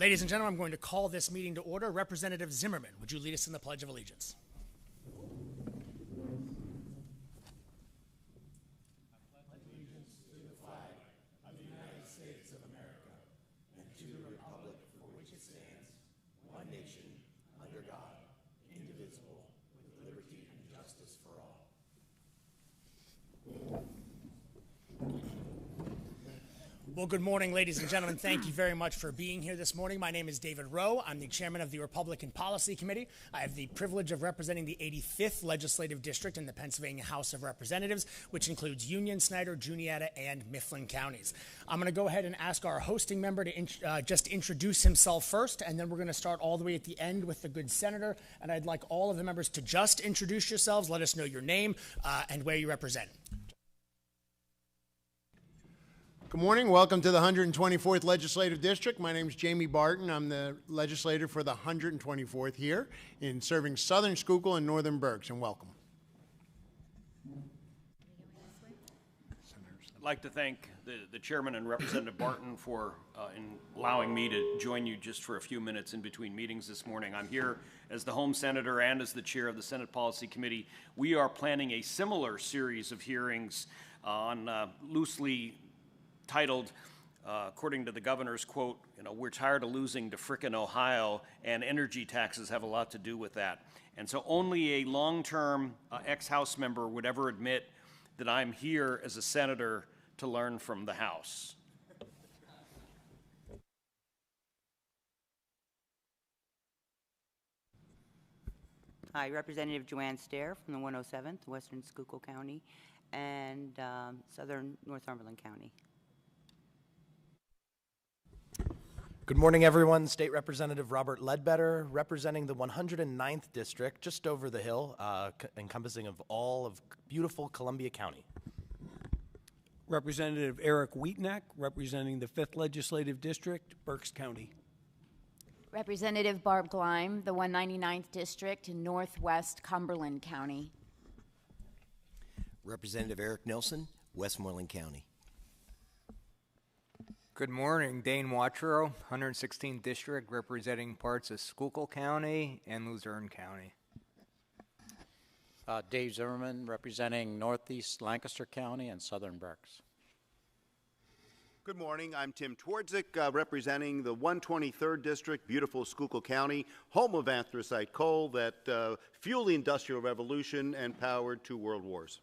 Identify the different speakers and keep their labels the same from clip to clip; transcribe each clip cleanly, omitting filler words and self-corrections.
Speaker 1: Ladies and gentlemen, I'm going to call this meeting to order. Representative Zimmerman, would you lead us in the Pledge of Allegiance? Well, good morning, ladies and gentlemen. Thank you very much for being here this morning. My name is David Rowe. I'm the chairman of the Republican Policy Committee. I have the privilege of representing the 85th Legislative District in the Pennsylvania House of Representatives, which includes Union, Snyder, Juniata, and Mifflin counties. I'm going to go ahead and ask our hosting member to just introduce himself first, and then we're going to start all the way at the end with the good senator. And I'd like all of the members to just introduce yourselves, let us know your name and where you represent.
Speaker 2: Good morning. Welcome to the 124th Legislative District. My name is Jamie Barton. I'm the legislator for the 124th here in serving southern Schuylkill and northern Berks, and welcome.
Speaker 3: I'd like to thank the chairman and Representative Barton for allowing me to join you just for a few minutes in between meetings this morning. I'm here as the home senator and as the chair of the Senate Policy Committee. We are planning a similar series of hearings on loosely titled, according to the governor's quote, we're tired of losing to frickin' Ohio, and energy taxes have a lot to do with that. And so only a long-term ex-House member would ever admit that I'm here as a senator to learn from the House.
Speaker 4: Hi, Representative Joanne Stair from the 107th, Western Schuylkill County, and Southern Northumberland County.
Speaker 5: Good morning, everyone. State Representative Robert Ledbetter, representing the 109th District, just over the hill, encompassing of all of beautiful Columbia County.
Speaker 6: Representative Eric Wheatneck, representing the 5th Legislative District, Berks County.
Speaker 7: Representative Barb Gleim, the 199th District, in Northwest Cumberland County.
Speaker 8: Representative Eric Nelson, Westmoreland County.
Speaker 9: Good morning, Dane Watrow, 116th District, representing parts of Schuylkill County and Luzerne County.
Speaker 10: Dave Zimmerman, representing Northeast Lancaster County and Southern Berks.
Speaker 11: Good morning, I'm Tim Twardzik, representing the 123rd District, beautiful Schuylkill County, home of anthracite coal that fueled the Industrial Revolution and powered 2 world wars.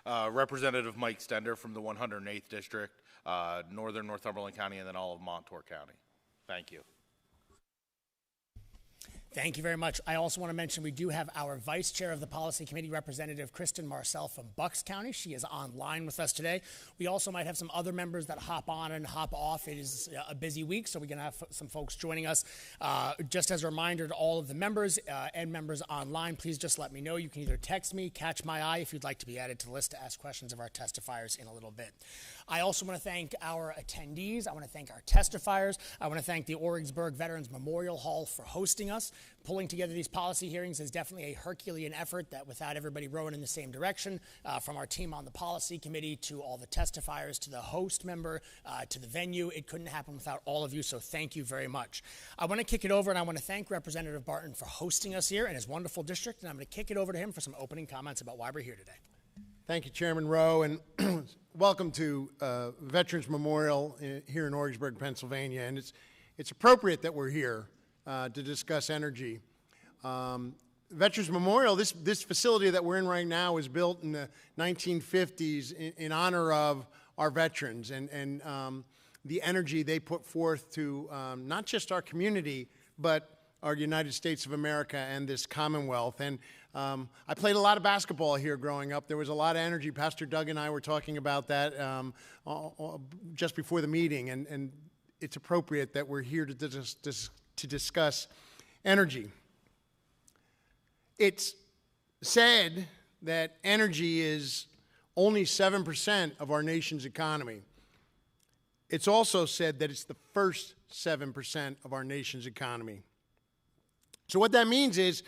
Speaker 12: Representative Mike Stender from the 108th District, northern Northumberland County, and then all of Montour County. Thank you.
Speaker 1: Thank you very much. I also want to mention we do have our Vice Chair of the Policy Committee, Representative Kristen Marcel from Bucks County. She is online with us today. We also might have some other members that hop on and hop off. It is a busy week, so we're going to have some folks joining us. Just as a reminder to all of the members and members online, please just let me know. You can either text me, catch my eye, if you'd like to be added to the list to ask questions of our testifiers in a little bit. I also want to thank our attendees. I want to thank our testifiers. I want to thank the Origsburg Veterans Memorial Hall for hosting us. Pulling together these policy hearings is definitely a Herculean effort that without everybody rowing in the same direction, from our team on the policy committee to all the testifiers to the host member to the venue, it couldn't happen without all of you, so thank you very much. I want to kick it over and I want to thank Representative Barton for hosting us here in his wonderful district, and I'm going to kick it over to him for some opening comments about why we're here today.
Speaker 2: Thank you, Chairman Rowe, and welcome to Veterans Memorial here in Origsburg, Pennsylvania. And it's appropriate that we're here to discuss energy. Veterans Memorial, this facility that we're in right now was built in the 1950s in honor of our veterans and the energy they put forth to not just our community, but our United States of America and this Commonwealth. And I played a lot of basketball here growing up. There was a lot of energy. Pastor Doug and I were talking about that just before the meeting, and it's appropriate that we're here to discuss energy. It's said that energy is only 7% of our nation's economy. It's also said that it's the first 7% of our nation's economy. So what that means is,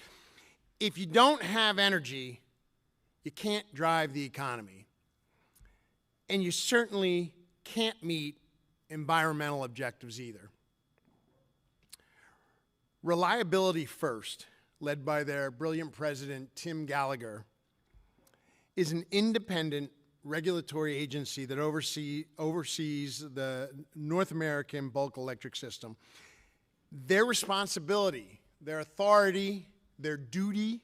Speaker 2: if you don't have energy, you can't drive the economy. And you certainly can't meet environmental objectives either. Reliability First, led by their brilliant president, Tim Gallagher, is an independent regulatory agency that oversees the North American bulk electric system. Their responsibility, their authority, their duty,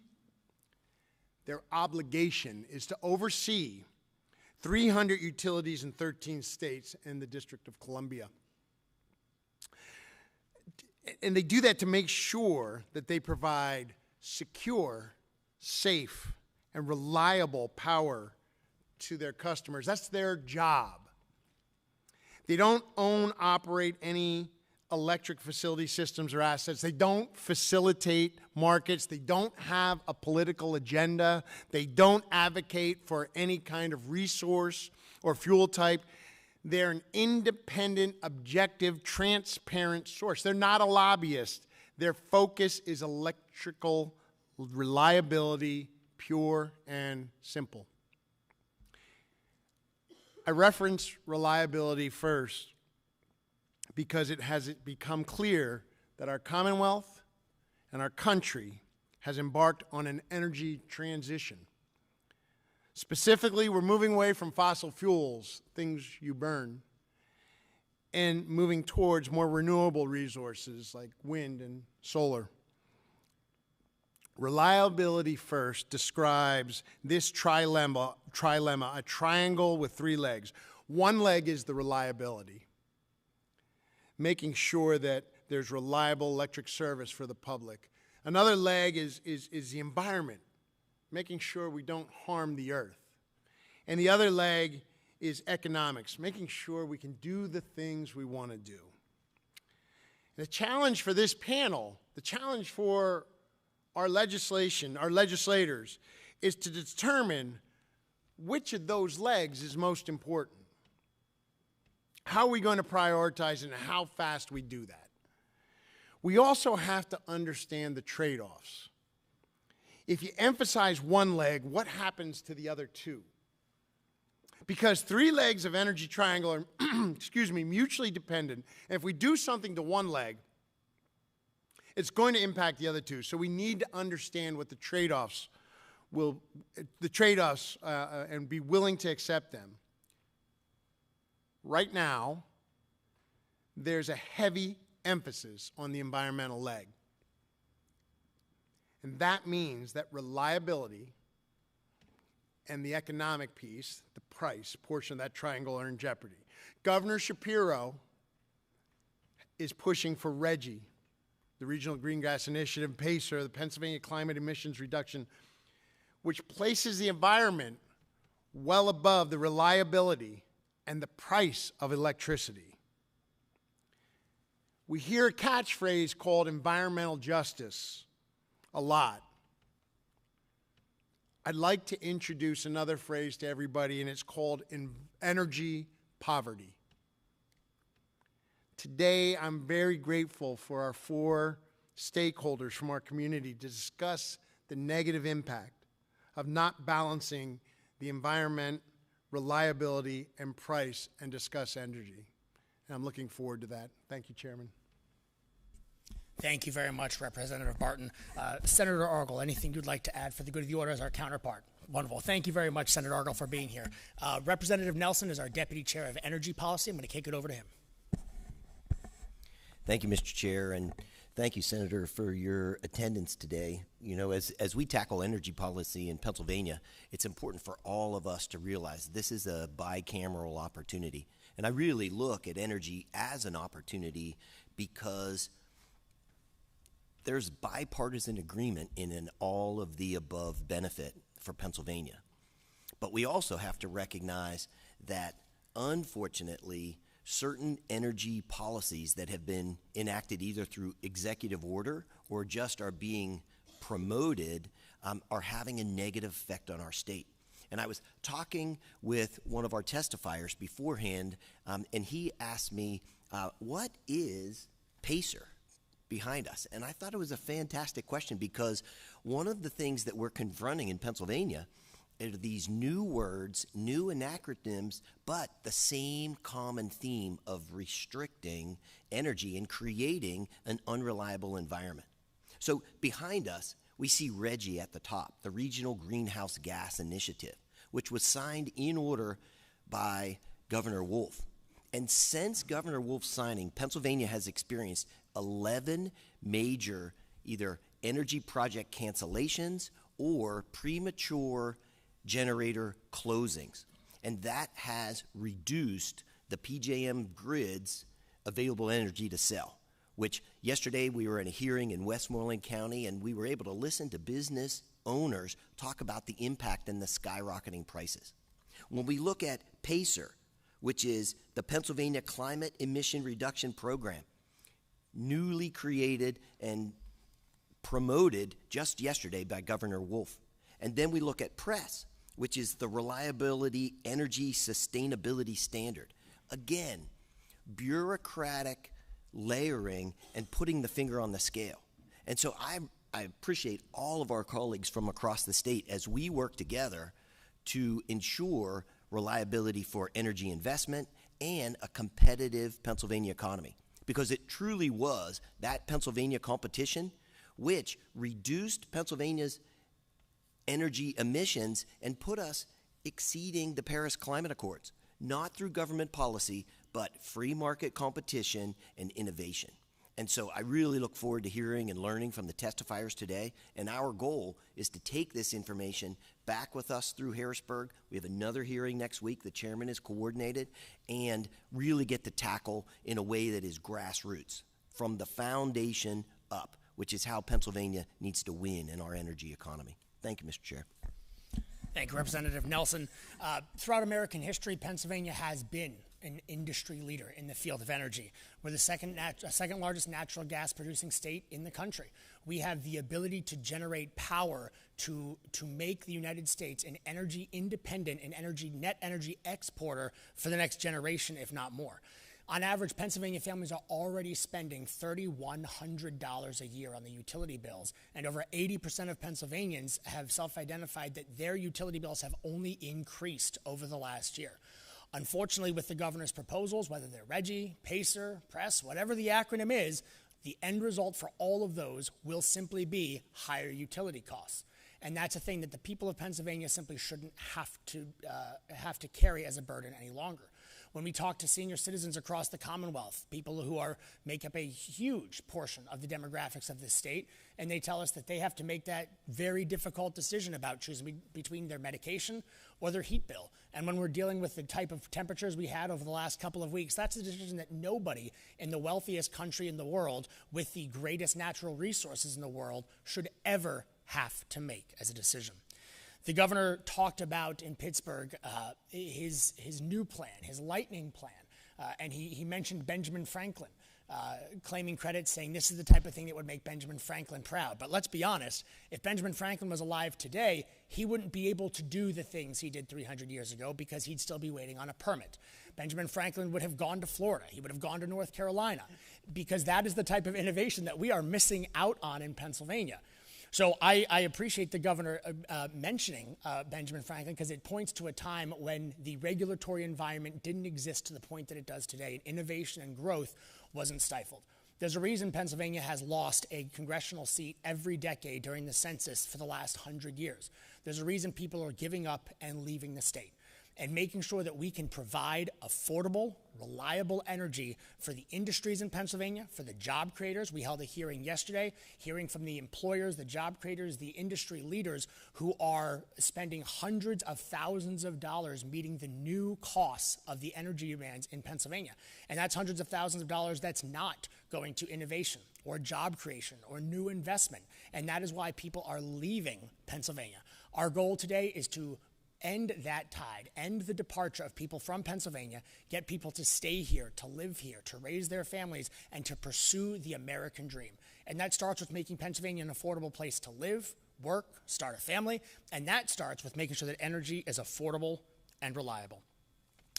Speaker 2: their obligation is to oversee 300 utilities in 13 states and the District of Columbia. And they do that to make sure that they provide secure, safe, and reliable power to their customers. That's their job. They don't own, operate any electric facility systems or assets. They don't facilitate markets. They don't have a political agenda. They don't advocate for any kind of resource or fuel type. They're an independent, objective, transparent source. They're not a lobbyist. Their focus is electrical reliability, pure and simple. I reference reliability first because it has become clear that our Commonwealth and our country has embarked on an energy transition. Specifically, we're moving away from fossil fuels, things you burn, and moving towards more renewable resources like wind and solar. Reliability First describes this trilemma, a triangle with three legs. One leg is the reliability, making sure that there's reliable electric service for the public. Another leg is the environment, making sure we don't harm the earth. And the other leg is economics, making sure we can do the things we want to do. The challenge for this panel, the challenge for our legislators, is to determine which of those legs is most important. How are we going to prioritize and how fast we do that? We also have to understand the trade-offs. If you emphasize one leg, what happens to the other two? Because three legs of energy triangle are mutually dependent. And if we do something to one leg, it's going to impact the other two. So we need to understand what the trade-offs and be willing to accept them. Right now, there's a heavy emphasis on the environmental leg. And that means that reliability and the economic piece, the price portion of that triangle, are in jeopardy. Governor Shapiro is pushing for RGGI, the Regional Green Gas Initiative, PACER, the Pennsylvania Climate Emissions Reduction, which places the environment well above the reliability and the price of electricity. We hear a catchphrase called environmental justice a lot. I'd like to introduce another phrase to everybody, and it's called energy poverty. Today, I'm very grateful for our four stakeholders from our community to discuss the negative impact of not balancing the environment, reliability, and price, and discuss energy. And I'm looking forward to that. Thank you, Chairman.
Speaker 1: Thank you very much, Representative Barton. Senator Argyle, anything you'd like to add for the good of the order as our counterpart? Wonderful. Thank you very much, Senator Argyle, for being here. Representative Nelson is our Deputy Chair of Energy Policy. I'm going to kick it over to him.
Speaker 8: Thank you, Mr. Chair, and thank you, Senator, for your attendance today. You know, as we tackle energy policy in Pennsylvania, it's important for all of us to realize this is a bicameral opportunity. And I really look at energy as an opportunity because there's bipartisan agreement in an all-of-the-above benefit for Pennsylvania. But we also have to recognize that, unfortunately, certain energy policies that have been enacted either through executive order or just are being promoted are having a negative effect on our state. And I was talking with one of our testifiers beforehand, and he asked me, what is PACER behind us? And I thought it was a fantastic question because one of the things that we're confronting in Pennsylvania are these new words, new acronyms, but the same common theme of restricting energy and creating an unreliable environment. So behind us, we see RGGI at the top, the Regional Greenhouse Gas Initiative, which was signed in order by Governor Wolf. And since Governor Wolf's signing, Pennsylvania has experienced 11 major either energy project cancellations or premature generator closings. And that has reduced the PJM grid's available energy to sell, which yesterday we were in a hearing in Westmoreland County, and we were able to listen to business owners talk about the impact and the skyrocketing prices. When we look at PACER, which is the Pennsylvania Climate Emission Reduction Program, newly created and promoted just yesterday by Governor Wolf. And then we look at PRESS, which is the Reliability Energy Sustainability Standard. Again, bureaucratic layering and putting the finger on the scale. And so I appreciate all of our colleagues from across the state as we work together to ensure reliability for energy investment and a competitive Pennsylvania economy. Because it truly was that Pennsylvania competition which reduced Pennsylvania's energy emissions and put us exceeding the Paris Climate Accords, not through government policy, but free market competition and innovation. And so I really look forward to hearing and learning from the testifiers today. And our goal is to take this information back with us through Harrisburg. We have another hearing next week. The chairman is coordinated, and really get to tackle in a way that is grassroots, from the foundation up, which is how Pennsylvania needs to win in our energy economy. Thank you, Mr. Chair.
Speaker 1: Thank you, Representative Nelson. Throughout American history, Pennsylvania has been an industry leader in the field of energy. We're the second largest natural gas producing state in the country. We have the ability to generate power to make the United States an energy independent and net energy exporter for the next generation, if not more. On average, Pennsylvania families are already spending $3,100 a year on the utility bills, and over 80% of Pennsylvanians have self-identified that their utility bills have only increased over the last year. Unfortunately, with the governor's proposals, whether they're RGGI, PACER, PRESS, whatever the acronym is, the end result for all of those will simply be higher utility costs. And that's a thing that the people of Pennsylvania simply shouldn't have to carry as a burden any longer. When we talk to senior citizens across the Commonwealth, people who make up a huge portion of the demographics of this state, and they tell us that they have to make that very difficult decision about choosing between their medication or their heat bill. And when we're dealing with the type of temperatures we had over the last couple of weeks, that's a decision that nobody in the wealthiest country in the world with the greatest natural resources in the world should ever have to make as a decision. The governor talked about in Pittsburgh his new plan, his lightning plan, and he mentioned Benjamin Franklin, claiming credit, saying this is the type of thing that would make Benjamin Franklin proud. But let's be honest, if Benjamin Franklin was alive today, he wouldn't be able to do the things he did 300 years ago because he'd still be waiting on a permit. Benjamin Franklin would have gone to Florida. He would have gone to North Carolina, because that is the type of innovation that we are missing out on in Pennsylvania. So I appreciate the governor mentioning Benjamin Franklin, because it points to a time when the regulatory environment didn't exist to the point that it does today, and innovation and growth wasn't stifled. There's a reason Pennsylvania has lost a congressional seat every decade during the census for the last 100 years. There's a reason people are giving up and leaving the state. And making sure that we can provide affordable, reliable energy for the industries in Pennsylvania, for the job creators. We held a hearing yesterday, hearing from the employers, the job creators, the industry leaders who are spending hundreds of thousands of dollars meeting the new costs of the energy demands in Pennsylvania. And that's hundreds of thousands of dollars that's not going to innovation or job creation or new investment. And that is why people are leaving Pennsylvania. Our goal today is to end that tide, end the departure of people from Pennsylvania, get people to stay here, to live here, to raise their families, and to pursue the American dream. And that starts with making Pennsylvania an affordable place to live, work, start a family, and that starts with making sure that energy is affordable and reliable.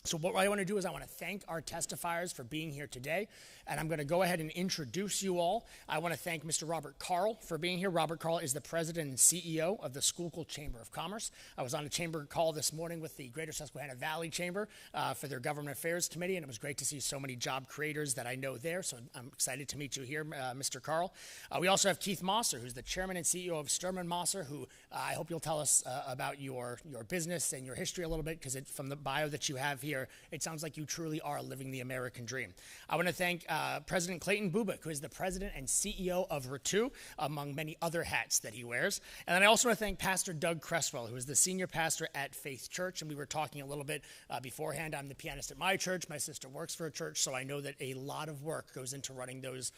Speaker 1: So what I want to do is I want to thank our testifiers for being here today, and I'm going to go ahead and introduce you all. I want to thank Mr. Robert Carl for being here. Robert Carl is the president and CEO of the Schuylkill Chamber of Commerce. I was on a chamber call this morning with the Greater Susquehanna Valley Chamber for their Government Affairs Committee, and it was great to see so many job creators that I know there, so I'm excited to meet you here, Mr. Carl. We also have Keith Mosser, who's the chairman and CEO of Sturman Mosser, who I hope you'll tell us about your business and your history a little bit, because from the bio that you have here, it sounds like you truly are living the American dream. I want to thank President Clayton Buck, who is the president and CEO of R2, among many other hats that he wears. And then I also want to thank Pastor Doug Cresswell, who is the senior pastor at Faith Church. And we were talking a little bit beforehand. I'm the pianist at my church. My sister works for a church, so I know that a lot of work goes into running those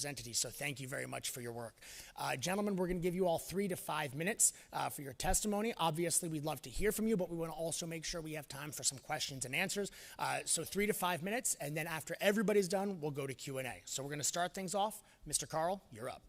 Speaker 1: entities. So thank you very much for your work. Gentlemen, we're going to give you all 3 to 5 minutes for your testimony. Obviously, we'd love to hear from you, but we want to also make sure we have time for some questions and answers. So 3 to 5 minutes, and then after everybody's done, we'll go to Q&A. So we're going to start things off. Mr. Carl, you're up.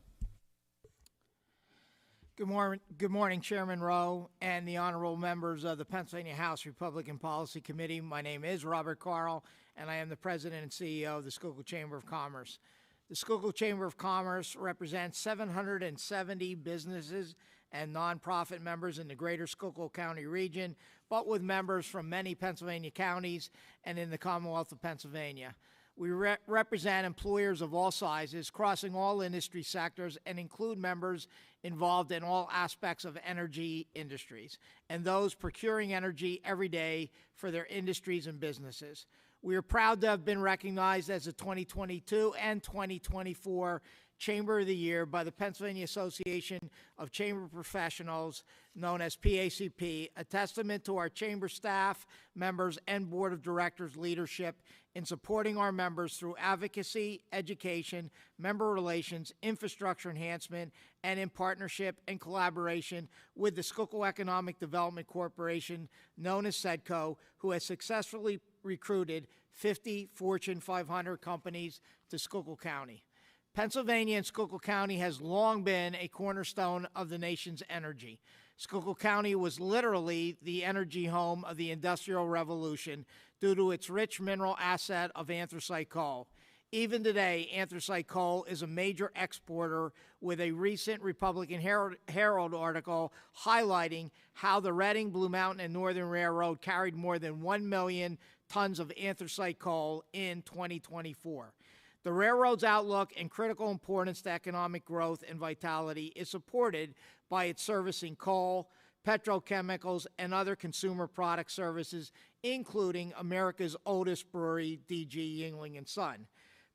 Speaker 13: Good morning, Chairman Rowe and the honorable members of the Pennsylvania House Republican Policy Committee. My name is Robert Carl, and I am the president and CEO of the Schuylkill Chamber of Commerce. The Schuylkill Chamber of Commerce represents 770 businesses and nonprofit members in the greater Schuylkill County region, but with members from many Pennsylvania counties and in the Commonwealth of Pennsylvania. We represent employers of all sizes, crossing all industry sectors, and include members involved in all aspects of energy industries, and those procuring energy every day for their industries and businesses. We are proud to have been recognized as the 2022 and 2024 Chamber of the Year by the Pennsylvania Association of Chamber Professionals, known as PACP, a testament to our chamber staff, members, and board of directors' leadership in supporting our members through advocacy, education, member relations, infrastructure enhancement, and in partnership and collaboration with the Schuylkill Economic Development Corporation, known as SEDCO, who has successfully recruited 50 Fortune 500 companies to Schuylkill County. Pennsylvania and Schuylkill County has long been a cornerstone of the nation's energy. Schuylkill County was literally the energy home of the Industrial Revolution due to its rich mineral asset of anthracite coal. Even today, anthracite coal is a major exporter, with a recent Republican Herald article highlighting how the Reading, Blue Mountain, and Northern Railroad carried more than 1 million tons of anthracite coal in 2024. The railroad's outlook and critical importance to economic growth and vitality is supported by its servicing coal, petrochemicals, and other consumer product services, including America's oldest brewery, DG Yuengling & Son.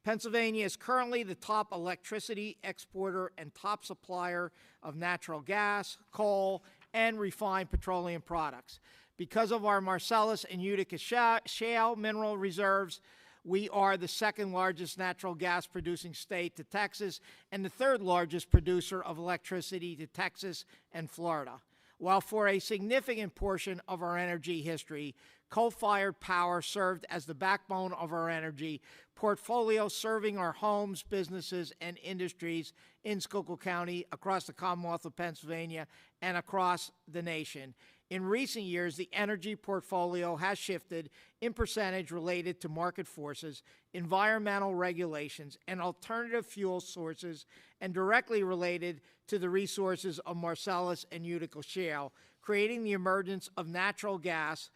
Speaker 13: Pennsylvania is currently the top electricity exporter and top supplier of natural gas, coal, and refined petroleum products. Because of our Marcellus and Utica shale mineral reserves, we are the second largest natural gas producing state to Texas and the third largest producer of electricity to Texas and Florida. While for a significant portion of our energy history, coal-fired power served as the backbone of our energy portfolio, serving our homes, businesses, and industries in Schuylkill County, across the Commonwealth of Pennsylvania, and across the nation. In recent years, the energy portfolio has shifted in percentage related to market forces, environmental regulations, and alternative fuel sources, and directly related to the resources of Marcellus and Utica shale, creating the emergence of natural gas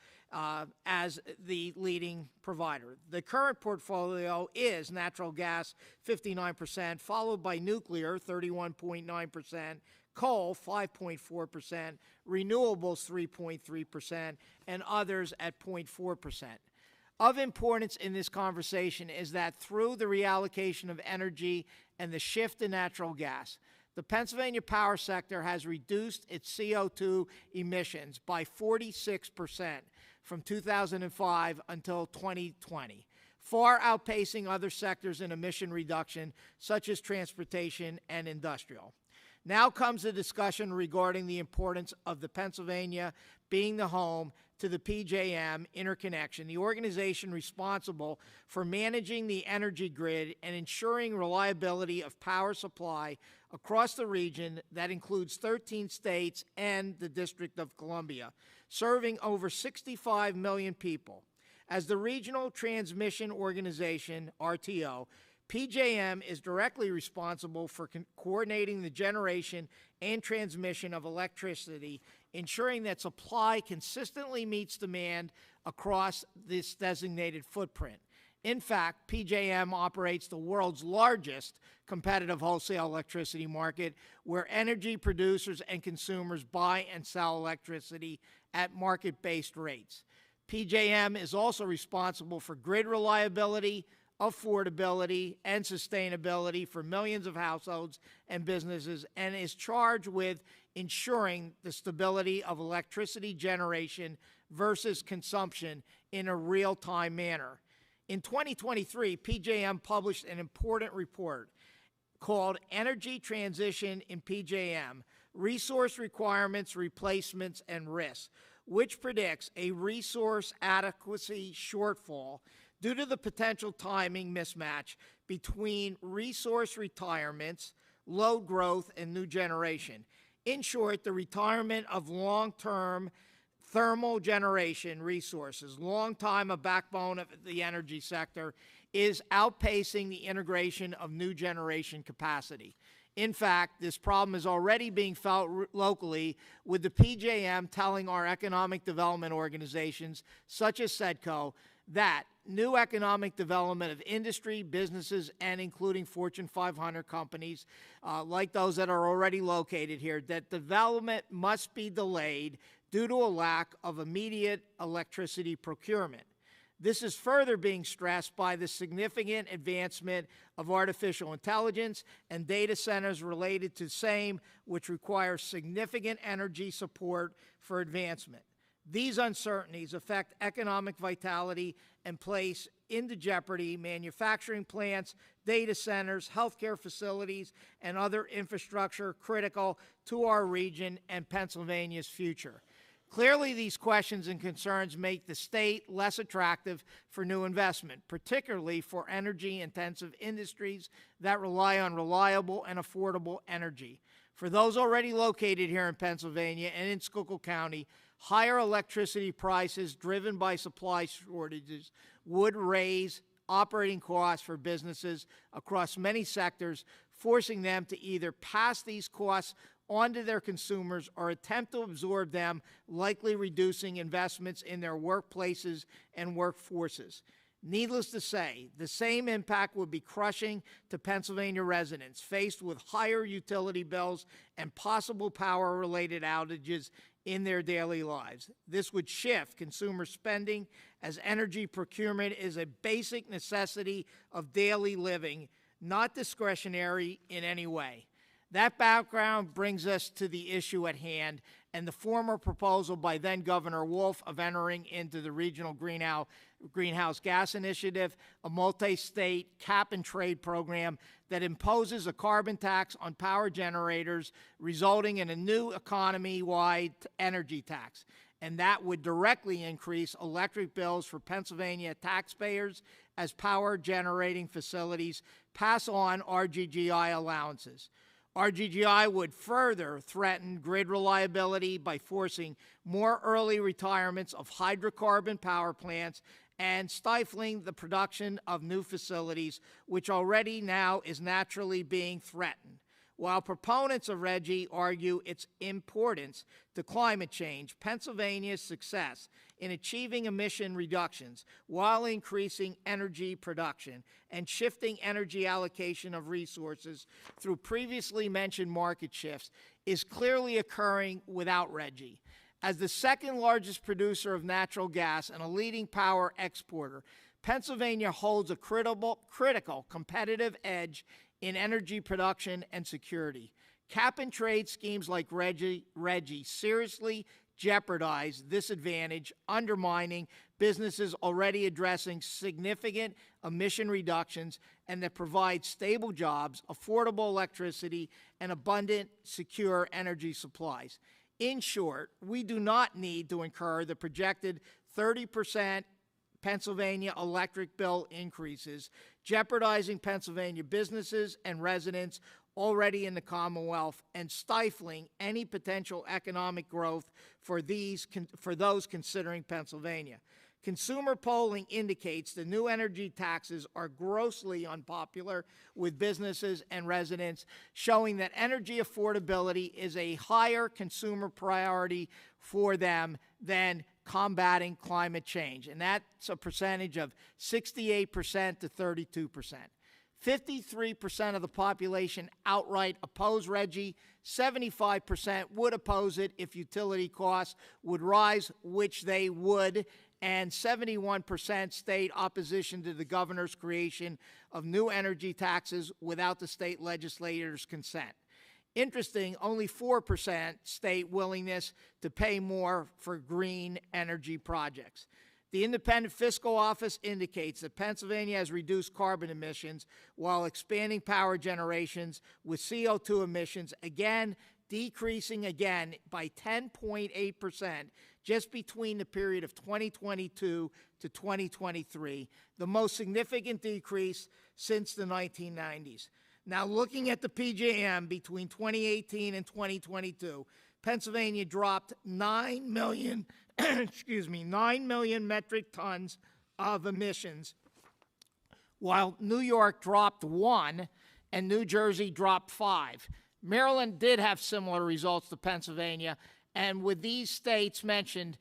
Speaker 13: as the leading provider. The current portfolio is natural gas, 59%, followed by nuclear, 31.9%, coal, 5.4%, renewables, 3.3%, and others at 0.4%. Of importance in this conversation is that through the reallocation of energy and the shift to natural gas, the Pennsylvania power sector has reduced its CO2 emissions by 46% from 2005 until 2020, far outpacing other sectors in emission reduction, such as transportation and industrial. Now comes the discussion regarding the importance of the Pennsylvania being the home to the PJM interconnection, the organization responsible for managing the energy grid and ensuring reliability of power supply across the region that includes 13 states and the District of Columbia, serving over 65 million people. As the Regional Transmission Organization, RTO, PJM is directly responsible for coordinating the generation and transmission of electricity, ensuring that supply consistently meets demand across this designated footprint. In fact, PJM operates the world's largest competitive wholesale electricity market, where energy producers and consumers buy and sell electricity at market-based rates. PJM is also responsible for grid reliability, affordability, and sustainability for millions of households and businesses, and is charged with ensuring the stability of electricity generation versus consumption in a real-time manner. In 2023, PJM published an important report called Energy Transition in PJM, Resource Requirements, Replacements, and Risks, which predicts a resource adequacy shortfall due to the potential timing mismatch between resource retirements, load growth, and new generation. In short, the retirement of long-term thermal generation resources, long time a backbone of the energy sector, is outpacing the integration of new generation capacity. In fact, this problem is already being felt locally, with the PJM telling our economic development organizations, such as SEDCO, that new economic development of industry, businesses, and including Fortune 500 companies, like those that are already located here, that development must be delayed due to a lack of immediate electricity procurement. This is further being stressed by the significant advancement of artificial intelligence and data centers related to same, which require significant energy support for advancement. These uncertainties affect economic vitality and place into jeopardy manufacturing plants, data centers, healthcare facilities, and other infrastructure critical to our region and Pennsylvania's future. Clearly, these questions and concerns make the state less attractive for new investment, particularly for energy-intensive industries that rely on reliable and affordable energy. For those already located here in Pennsylvania and in Schuylkill County, higher electricity prices driven by supply shortages would raise operating costs for businesses across many sectors, forcing them to either pass these costs onto their consumers or attempt to absorb them, likely reducing investments in their workplaces and workforces. Needless to say, the same impact would be crushing to Pennsylvania residents faced with higher utility bills and possible power-related outages in their daily lives. This would shift consumer spending, as energy procurement is a basic necessity of daily living, not discretionary in any way. That background brings us to the issue at hand and the former proposal by then Governor Wolf of entering into the Regional Greenhouse Gas Initiative, a multi-state cap-and-trade program that imposes a carbon tax on power generators, resulting in a new economy-wide energy tax. And that would directly increase electric bills for Pennsylvania taxpayers as power generating facilities pass on RGGI allowances. RGGI would further threaten grid reliability by forcing more early retirements of hydrocarbon power plants and stifling the production of new facilities, which already now is naturally being threatened. While proponents of RGGI argue its importance to climate change, Pennsylvania's success in achieving emission reductions while increasing energy production and shifting energy allocation of resources through previously mentioned market shifts is clearly occurring without RGGI. As the second largest producer of natural gas and a leading power exporter, Pennsylvania holds a critical competitive edge in energy production and security. Cap-and-trade schemes like RGGI seriously jeopardize this advantage, undermining businesses already addressing significant emission reductions and that provide stable jobs, affordable electricity, and abundant, secure energy supplies. In short, we do not need to incur the projected 30% Pennsylvania electric bill increases, jeopardizing Pennsylvania businesses and residents already in the Commonwealth and stifling any potential economic growth for those considering Pennsylvania. Consumer polling indicates the new energy taxes are grossly unpopular with businesses and residents, showing that energy affordability is a higher consumer priority for them than combating climate change. And that's a percentage of 68% to 32%. 53% of the population outright oppose RGGI. 75% would oppose it if utility costs would rise, which they would. And 71% state opposition to the governor's creation of new energy taxes without the state legislator's consent. Interesting, only 4% state willingness to pay more for green energy projects. The Independent Fiscal Office indicates that Pennsylvania has reduced carbon emissions while expanding power generations with CO2 emissions, again, decreasing again by 10.8% just between the period of 2022 to 2023, the most significant decrease since the 1990s. Now, looking at the PJM between 2018 and 2022, Pennsylvania dropped 9 million, 9 million metric tons of emissions, while New York dropped 1 and New Jersey dropped 5. Maryland did have similar results to Pennsylvania, and with these states mentioned,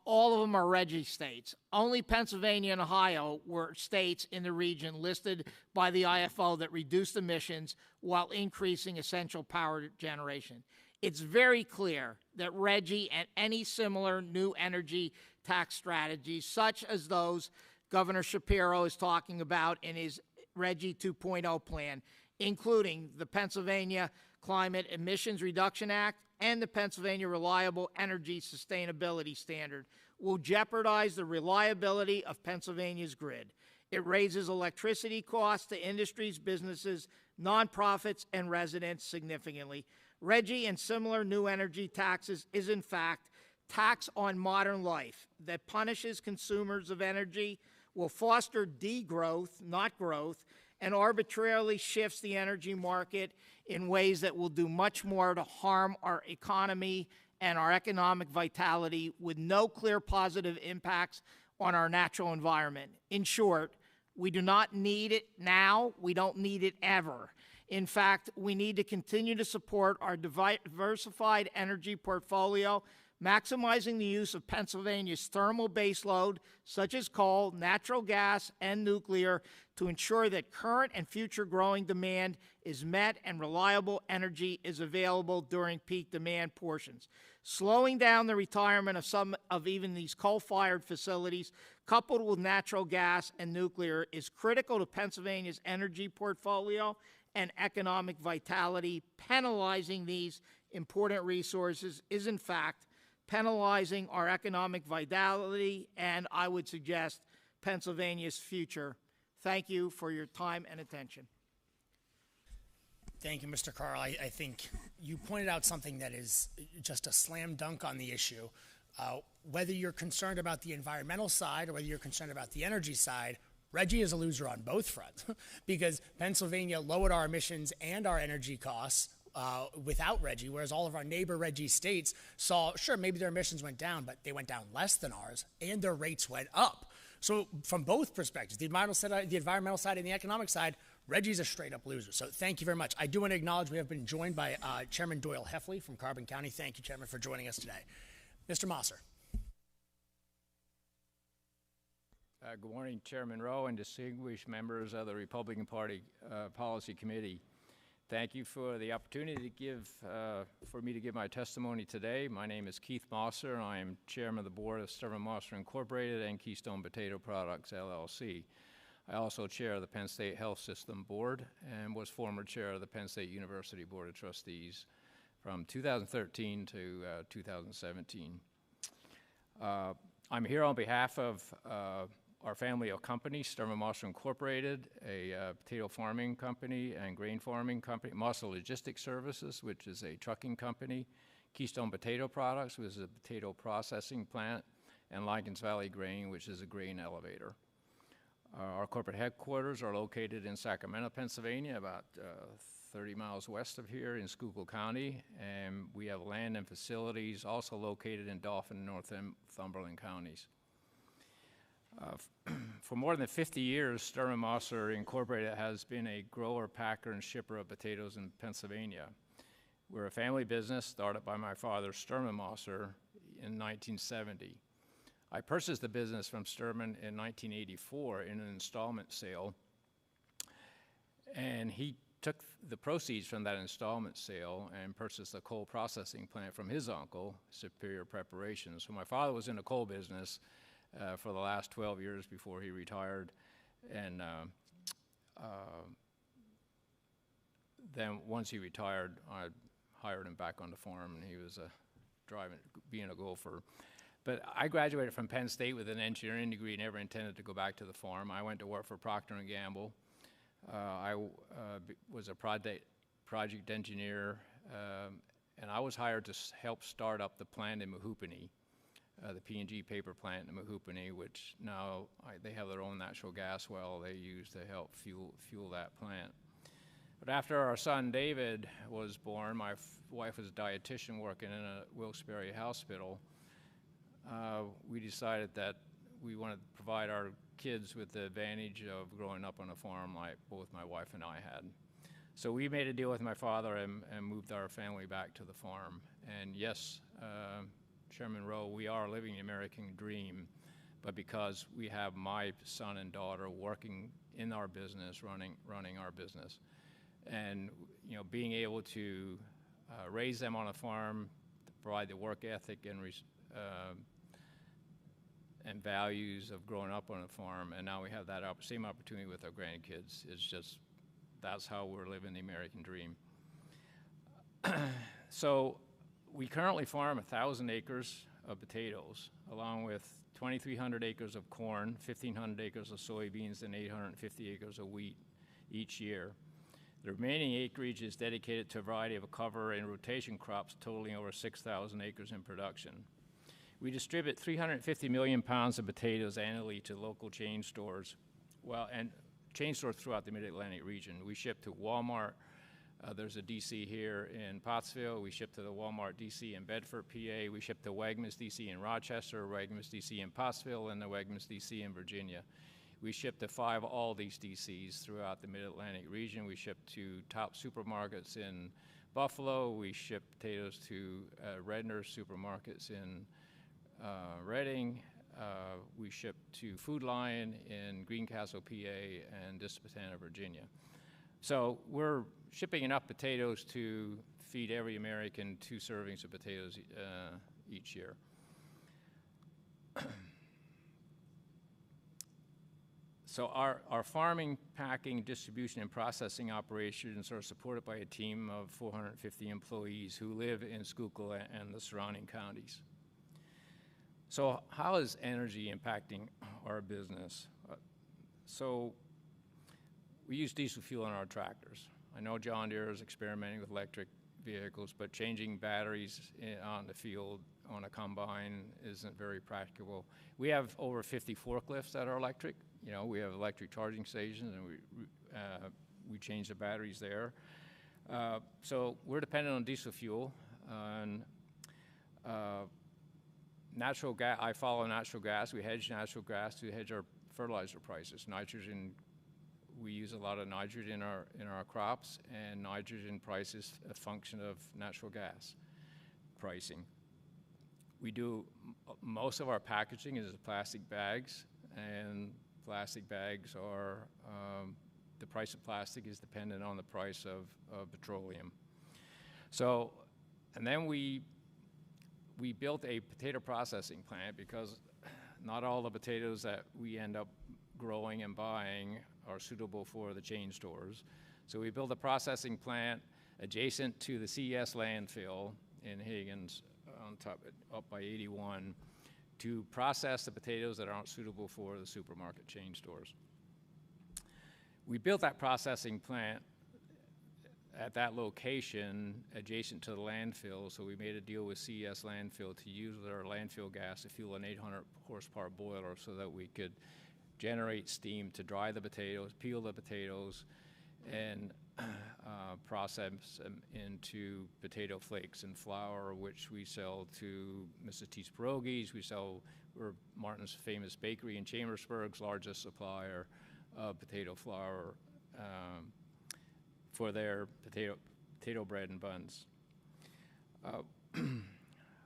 Speaker 13: all of them are RGGI states. Only Pennsylvania and Ohio were states in the region listed by the IFO that reduced emissions while increasing essential power generation. It's very clear that RGGI and any similar new energy tax strategies, such as those Governor Shapiro is talking about in his RGGI 2.0 plan, including the Pennsylvania Climate Emissions Reduction Act and the Pennsylvania Reliable Energy Sustainability Standard, will jeopardize the reliability of Pennsylvania's grid. It raises electricity costs to industries, businesses, nonprofits, and residents significantly. RGGI and similar new energy taxes is, in fact, tax on modern life that punishes consumers of energy, will foster degrowth, not growth, and arbitrarily shifts the energy market in ways that will do much more to harm our economy and our economic vitality with no clear positive impacts on our natural environment. In short, we do not need it now. We don't need it ever. In fact, we need to continue to support our diversified energy portfolio, maximizing the use of Pennsylvania's thermal baseload, such as coal, natural gas, and nuclear, to ensure that current and future growing demand is met and reliable energy is available during peak demand portions. Slowing down the retirement of some of even these coal-fired facilities, coupled with natural gas and nuclear, is critical to Pennsylvania's energy portfolio and economic vitality. Penalizing these important resources is, in fact, penalizing our economic vitality and, I would suggest, Pennsylvania's future. Thank you for your time and attention.
Speaker 1: Thank you, Mr. Carl. I think you pointed out something that is just a slam dunk on the issue. Whether you're concerned about the environmental side or whether you're concerned about the energy side, RGGI is a loser on both fronts because Pennsylvania lowered our emissions and our energy costs without RGGI, whereas all of our neighbor RGGI states saw, sure, maybe their emissions went down, but they went down less than ours, and their rates went up. So from both perspectives, the environmental side and the economic side, RGGI is a straight-up loser. So thank you very much. I do want to acknowledge we have been joined by Chairman Doyle Heffley from Carbon County. Thank you, Chairman, for joining us today. Mr. Mosser.
Speaker 14: Good morning, Chairman Rowe and distinguished members of the Republican Party Policy Committee. Thank you for the opportunity for me to give my testimony today. My name is Keith Mosser. I am Chairman of the Board of Sterling Mosser Incorporated and Keystone Potato Products, LLC. I also chair the Penn State Health System Board and was former chair of the Penn State University Board of Trustees from 2013 to 2017. I'm here on behalf of our family of companies, Sterling Mosser Incorporated, a potato farming company and grain farming company, Mosser Logistics Services, which is a trucking company, Keystone Potato Products, which is a potato processing plant, and Lycans Valley Grain, which is a grain elevator. Our corporate headquarters are located in Sacramento, Pennsylvania, about 30 miles west of here in Schuylkill County, and we have land and facilities also located in Dauphin and Northumberland counties. For more than 50 years, Sturm & Moser Incorporated has been a grower, packer, and shipper of potatoes in Pennsylvania. We're a family business started by my father, Sturm & Moser, in 1970. I purchased the business from Sturman in 1984 in an installment sale, and he took the proceeds from that installment sale and purchased a coal processing plant from his uncle, Superior Preparations. So my father was in the coal business for the last 12 years before he retired, and then once he retired, I hired him back on the farm, and he was being a gopher. But I graduated from Penn State with an engineering degree, never intended to go back to the farm. I went to work for Procter & Gamble. I was a project engineer, and I was hired to help start up the plant in Mahoopany, the P&G paper plant in Mahoopany, which now they have their own natural gas well they use to help fuel that plant. But after our son David was born, my wife was a dietitian working in a Wilkes-Barre hospital. We decided that we wanted to provide our kids with the advantage of growing up on a farm like both my wife and I had. So we made a deal with my father and moved our family back to the farm. And yes, Chairman Rowe, we are living the American dream, but because we have my son and daughter working in our business, running our business, and being able to raise them on a farm, to provide the work ethic and values of growing up on a farm, and now we have that same opportunity with our grandkids. It's just, that's how we're living the American dream. So we currently farm 1,000 acres of potatoes, along with 2,300 acres of corn, 1,500 acres of soybeans, and 850 acres of wheat each year. The remaining acreage is dedicated to a variety of cover and rotation crops, totaling over 6,000 acres in production. We distribute 350 million pounds of potatoes annually to local chain stores, and chain stores throughout the Mid-Atlantic region. We ship to Walmart. There's a DC here in Pottsville. We ship to the Walmart DC in Bedford, PA. We ship to Wegmans DC in Rochester, Wegmans DC in Pottsville, and the Wegmans DC in Virginia. We ship to 5 Aldi's DCs throughout the Mid-Atlantic region. We ship to top supermarkets in Buffalo. We ship potatoes to Redner supermarkets in Reading. We ship to Food Lion in Greencastle, PA, and Dispatana, Virginia. So we're shipping enough potatoes to feed every American 2 servings of potatoes each year. So our farming, packing, distribution, and processing operations are supported by a team of 450 employees who live in Schuylkill and the surrounding counties. So how is energy impacting our business? So we use diesel fuel in our tractors. I know John Deere is experimenting with electric vehicles, but changing batteries on the field on a combine isn't very practical. We have over 50 forklifts that are electric. We have electric charging stations, and we change the batteries there. So we're dependent on diesel fuel. Natural gas, I follow natural gas. We hedge natural gas to hedge our fertilizer prices. Nitrogen, we use a lot of nitrogen in our crops, and nitrogen price is a function of natural gas pricing. We do, most of our packaging is plastic bags, and plastic bags are, the price of plastic is dependent on the price of petroleum. So, and then we built a potato processing plant because not all the potatoes that we end up growing and buying are suitable for the chain stores. So we built a processing plant adjacent to the CES landfill in Higgins, on top, up by 81, to process the potatoes that aren't suitable for the supermarket chain stores. We built that processing plant at that location adjacent to the landfill, so we made a deal with CES Landfill to use their landfill gas to fuel an 800 horsepower boiler so that we could generate steam to dry the potatoes, peel the potatoes, and process them into potato flakes and flour, which we sell to Mrs. T's Pierogies. We're Martin's famous bakery in Chambersburg's largest supplier of potato flour for their potato bread and buns.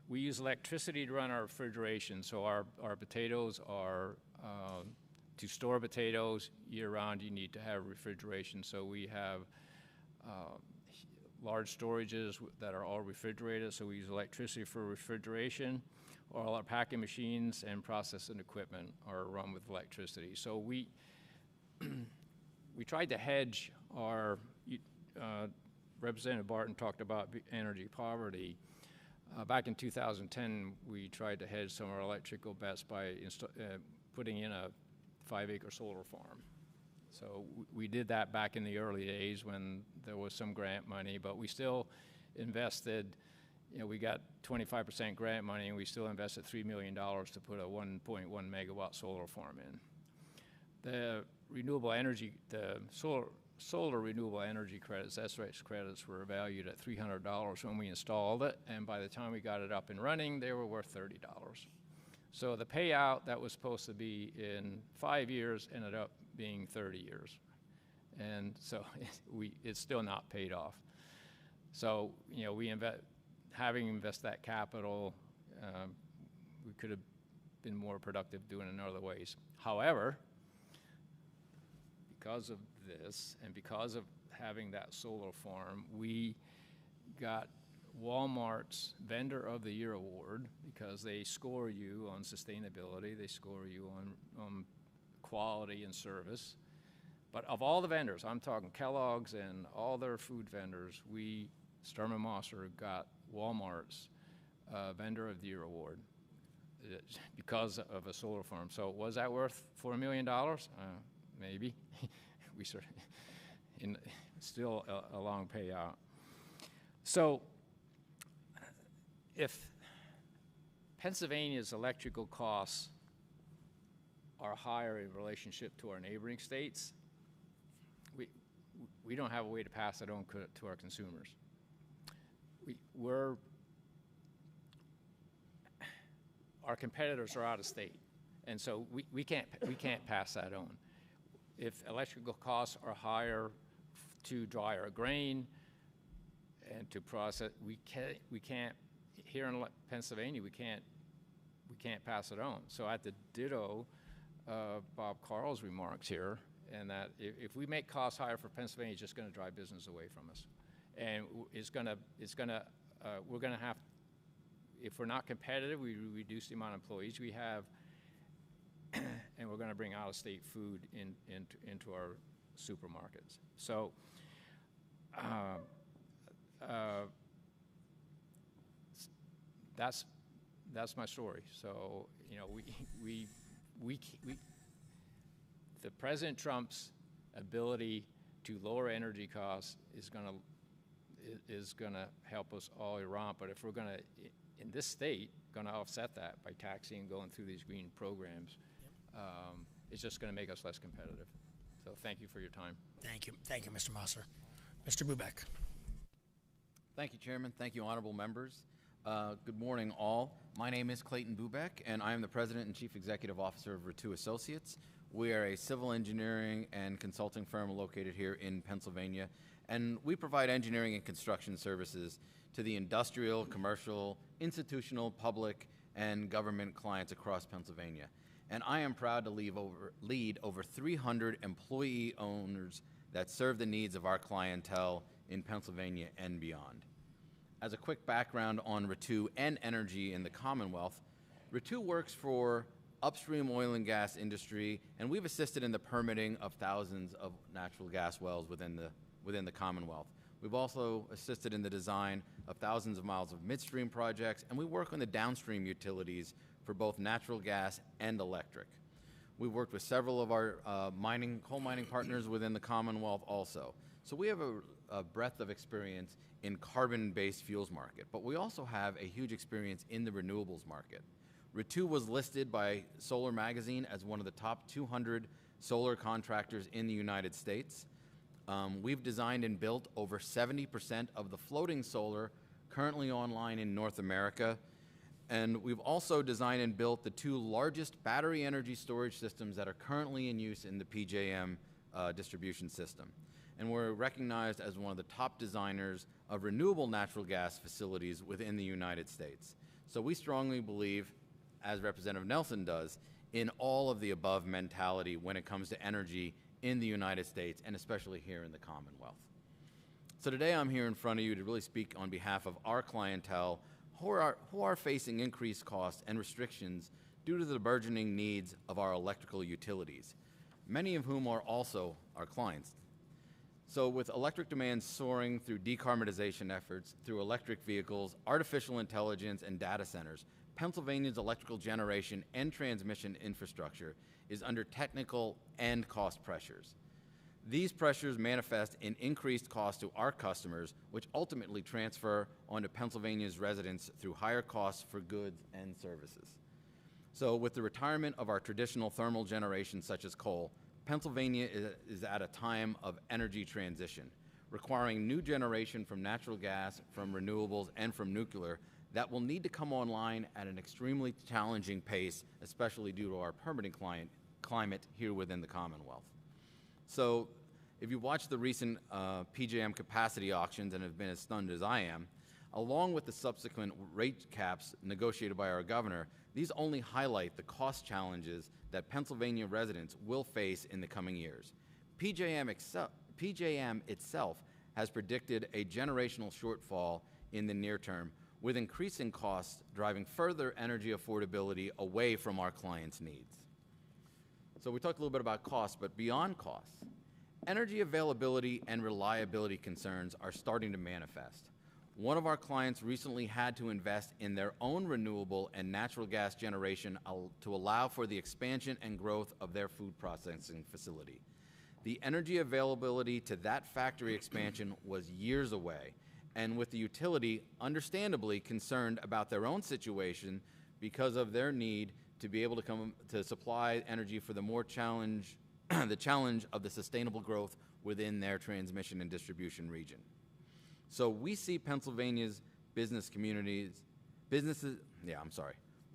Speaker 14: We use electricity to run our refrigeration, so our potatoes are, to store potatoes year-round, you need to have refrigeration. So we have large storages that are all refrigerated, so we use electricity for refrigeration. All our packing machines and processing equipment are run with electricity. So we tried to hedge our, Representative Barton talked about energy poverty. Back in 2010, we tried to hedge some of our electrical bets by putting in a 5-acre solar farm. So we did that back in the early days when there was some grant money, but we still invested, we got 25% grant money, and we still invested $3 million to put a 1.1 megawatt solar farm in. The renewable energy, the solar renewable energy credits, SREC credits, were valued at $300 when we installed it, and by the time we got it up and running, they were worth $30. So the payout that was supposed to be in 5 years ended up being 30 years. And so it's still not paid off. So, having invested that capital, we could have been more productive doing it in other ways. However, because of this and because of having that solar farm, we got Walmart's Vendor of the Year award because they score you on sustainability, they score you on quality and service. But of all the vendors, I'm talking Kellogg's and all their food vendors, Sturm & Mosser got Walmart's Vendor of the Year award because of a solar farm. So was that worth $4 million? Maybe. Still a long payout. So if Pennsylvania's electrical costs are higher in relationship to our neighboring states, we don't have a way to pass it on to our consumers. Our competitors are out of state, and so we can't pass that on. If electrical costs are higher to dry our grain and to process, we can't here in Pennsylvania, we can't pass it on. So at the ditto Bob Carl's remarks here, and that if we make costs higher for Pennsylvania, it's just going to drive business away from us, and we're going to have, if we're not competitive, we reduce the amount of employees we have, and we're going to bring out-of-state food into our supermarkets. So that's my story. So the President Trump's ability to lower energy costs is going to help us all around. But if we're going to, in this state, going to offset that by taxing and going through these green programs, it's just going to make us less competitive. So thank you for your time.
Speaker 1: Thank you, Mr. Mosser. Mr. Bubeck.
Speaker 15: Thank you, Chairman. Thank you, honorable members. Good morning, all. My name is Clayton Buck, and I am the President and Chief Executive Officer of Rowe Associates. We are a civil engineering and consulting firm located here in Pennsylvania, and we provide engineering and construction services to the industrial, commercial, institutional, public, and government clients across Pennsylvania. And I am proud to lead over 300 employee owners that serve the needs of our clientele in Pennsylvania and beyond. As a quick background on Rowe and energy in the Commonwealth, Rowe works for upstream oil and gas industry, and we've assisted in the permitting of thousands of natural gas wells within the Commonwealth. We've also assisted in the design of thousands of miles of midstream projects, and we work on the downstream utilities for both natural gas and electric. We've worked with several of our coal mining partners within the Commonwealth also. So we have a breadth of experience in carbon-based fuels market, but we also have a huge experience in the renewables market. Rowe was listed by Solar Magazine as one of the top 200 solar contractors in the United States. We've designed and built over 70% of the floating solar currently online in North America. And we've also designed and built the 2 largest battery energy storage systems that are currently in use in the PJM distribution system. And we're recognized as one of the top designers of renewable natural gas facilities within the United States. So we strongly believe, as Representative Nelson does, in all of the above mentality when it comes to energy in the United States, and especially here in the Commonwealth. So today I'm here in front of you to really speak on behalf of our clientele who are facing increased costs and restrictions due to the burgeoning needs of our electrical utilities, many of whom are also our clients. So with electric demand soaring through decarbonization efforts, through electric vehicles, artificial intelligence, and data centers, Pennsylvania's electrical generation and transmission infrastructure is under technical and cost pressures. These pressures manifest in increased costs to our customers, which ultimately transfer onto Pennsylvania's residents through higher costs for goods and services. So with the retirement of our traditional thermal generation such as coal, Pennsylvania is at a time of energy transition, requiring new generation from natural gas, from renewables, and from nuclear that will need to come online at an extremely challenging pace, especially due to our permitting climate here within the Commonwealth. So if you watch the recent PJM capacity auctions and have been as stunned as I am, along with the subsequent rate caps negotiated by our governor, these only highlight the cost challenges that Pennsylvania residents will face in the coming years. PJM itself has predicted a generational shortfall in the near term, with increasing costs driving further energy affordability away from our clients' needs. So we talked a little bit about costs, but beyond costs, energy availability and reliability concerns are starting to manifest. One of our clients recently had to invest in their own renewable and natural gas generation to allow for the expansion and growth of their food processing facility. The energy availability to that factory expansion was years away, and with the utility understandably concerned about their own situation because of their need to be able to come to supply energy for the more challenge of the sustainable growth within their transmission and distribution region. So we see Pennsylvania's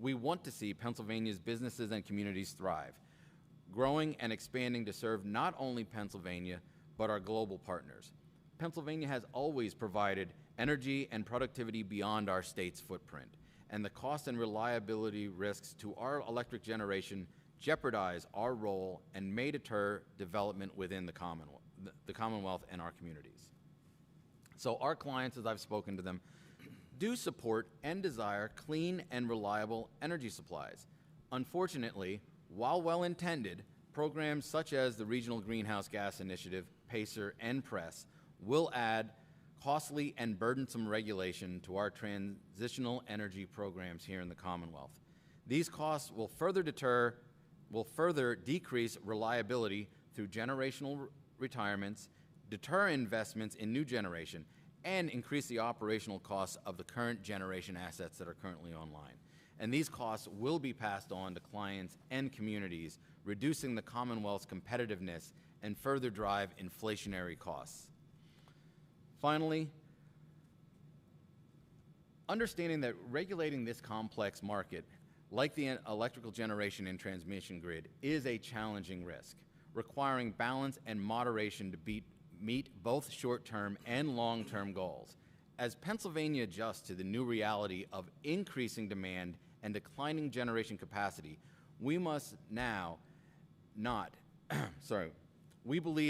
Speaker 15: we want to see Pennsylvania's businesses and communities thrive, growing and expanding to serve not only Pennsylvania, but our global partners. Pennsylvania has always provided energy and productivity beyond our state's footprint, and the cost and reliability risks to our electric generation jeopardize our role and may deter development within the Commonwealth and our communities. So our clients, as I've spoken to them, do support and desire clean and reliable energy supplies. Unfortunately, while well-intended, programs such as the Regional Greenhouse Gas Initiative, PACER, and PRESS will add costly and burdensome regulation to our transitional energy programs here in the Commonwealth. These costs will further decrease reliability through generational retirements, deter investments in new generation, and increase the operational costs of the current generation assets that are currently online. And these costs will be passed on to clients and communities, reducing the Commonwealth's competitiveness and further drive inflationary costs. Finally, understanding that regulating this complex market, like the electrical generation and transmission grid, is a challenging risk, requiring balance and moderation to meet both short-term and long-term goals. As Pennsylvania adjusts to the new reality of increasing demand and declining generation capacity, we believe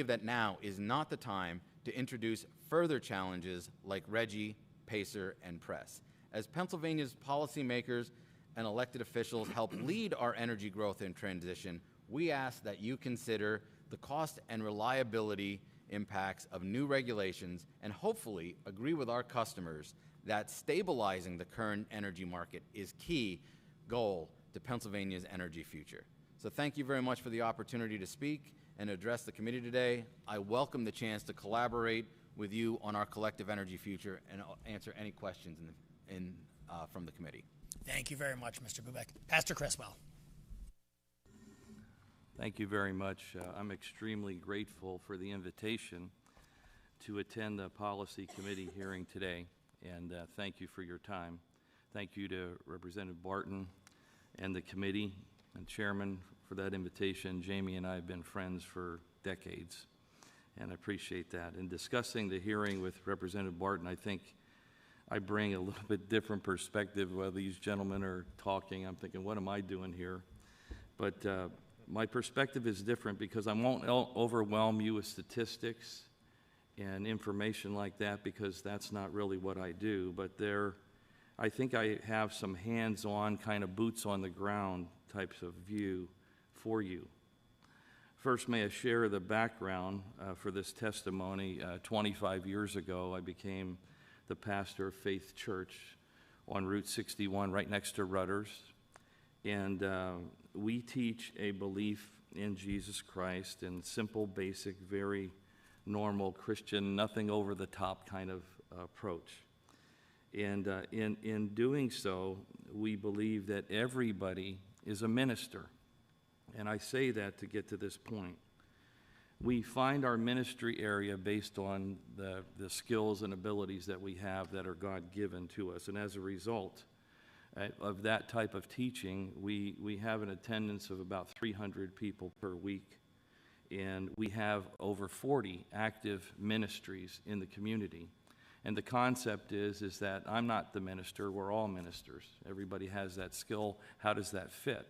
Speaker 15: that now is not the time to introduce further challenges like RGGI, PACER, and PRESS. As Pennsylvania's policymakers and elected officials help lead our energy growth and transition, we ask that you consider the cost and reliability impacts of new regulations and hopefully agree with our customers that stabilizing the current energy market is key goal to Pennsylvania's energy future. So thank you very much for the opportunity to speak and address the committee today. I welcome the chance to collaborate with you on our collective energy future and answer any questions from the committee.
Speaker 1: Thank you very much, Mr. Bubeck. Pastor Criswell.
Speaker 16: Thank you very much. I'm extremely grateful for the invitation to attend the Policy Committee hearing today, and thank you for your time. Thank you to Representative Barton and the committee and Chairman for that invitation. Jamie and I have been friends for decades, and I appreciate that. In discussing the hearing with Representative Barton, I think I bring a little bit different perspective while these gentlemen are talking. I'm thinking, what am I doing here? But my perspective is different because I won't overwhelm you with statistics and information like that, because that's not really what I do. But I think I have some hands-on, kind of boots on the ground types of view for you. First, may I share the background for this testimony. 25 years ago, I became the pastor of Faith Church on Route 61, right next to Rutter's. And we teach a belief in Jesus Christ and simple, basic, very normal Christian, nothing over the top kind of approach. And in doing so, we believe that everybody is a minister. And I say that to get to this point. We find our ministry area based on the skills and abilities that we have that are God-given to us. And as a result of that type of teaching, we have an attendance of about 300 people per week. And we have over 40 active ministries in the community. And the concept is that I'm not the minister, we're all ministers. Everybody has that skill. How does that fit?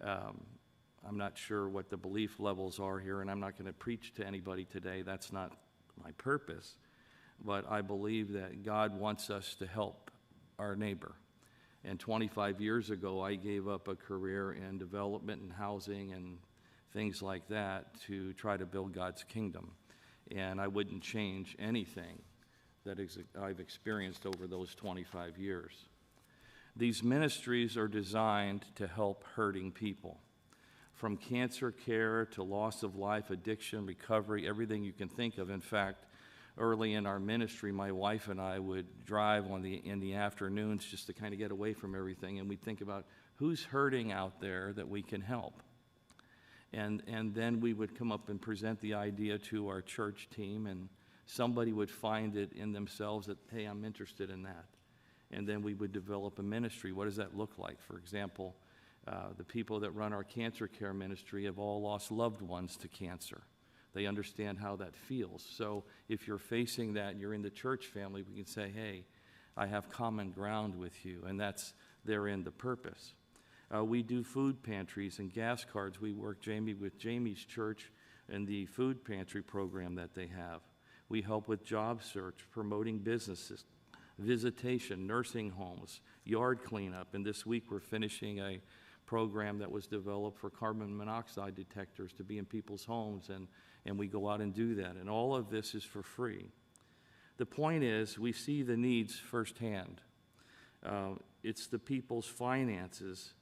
Speaker 16: I'm not sure what the belief levels are here, and I'm not going to preach to anybody today. That's not my purpose. But I believe that God wants us to help our neighbor. And 25 years ago, I gave up a career in development and housing and things like that to try to build God's kingdom. And I wouldn't change anything that I've experienced over those 25 years. These ministries are designed to help hurting people. From cancer care to loss of life, addiction, recovery, everything you can think of. In fact, early in our ministry, my wife and I would drive in the afternoons just to kind of get away from everything, and we'd think about who's hurting out there that we can help. And then we would come up and present the idea to our church team, and somebody would find it in themselves that, hey, I'm interested in that. And then we would develop a ministry. What does that look like? For example, the people that run our cancer care ministry have all lost loved ones to cancer. They understand how that feels. So if you're facing that and you're in the church family, we can say, hey, I have common ground with you, and that's therein the purpose. We do food pantries and gas cards. We work, with Jamie's church and the food pantry program that they have. We help with job search, promoting businesses, visitation, nursing homes, yard cleanup. And this week we're finishing a program that was developed for carbon monoxide detectors to be in people's homes, and we go out and do that. And all of this is for free. The point is, we see the needs firsthand. It's the people's finances.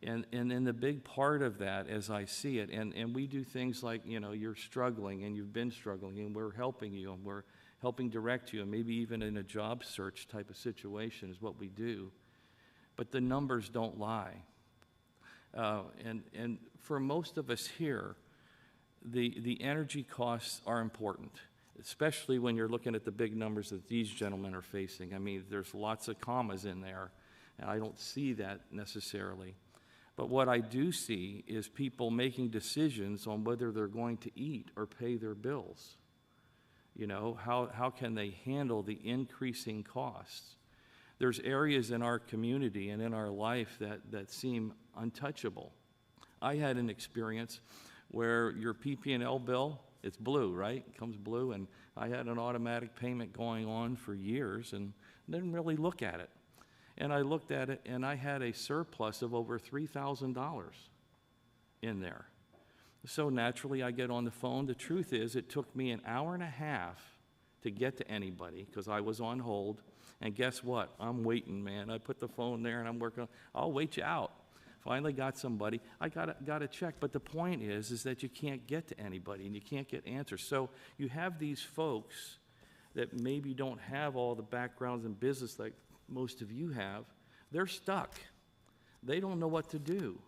Speaker 16: And then the big part of that, as I see it, and we do things like, you're struggling and you've been struggling, and we're helping you, and we're helping direct you, and maybe even in a job search type of situation is what we do. But the numbers don't lie. And for most of us here, the energy costs are important, especially when you're looking at the big numbers that these gentlemen are facing. I mean, there's lots of commas in there, and I don't see that necessarily. But what I do see is people making decisions on whether they're going to eat or pay their bills. How can they handle the increasing costs? There's areas in our community and in our life that seem untouchable. I had an experience where your PP&L bill, it's blue, right? It comes blue, and I had an automatic payment going on for years and didn't really look at it. And I looked at it, and I had a surplus of over $3,000 in there. So naturally, I get on the phone. The truth is, it took me an hour and a half to get to anybody because I was on hold. And guess what? I'm waiting, man. I put the phone there, and I'm working. I'll wait you out. Finally got somebody. I got a check. But the point is that you can't get to anybody, and you can't get answers. So you have these folks that maybe don't have all the backgrounds in business like most of you have. They're stuck. They don't know what to do.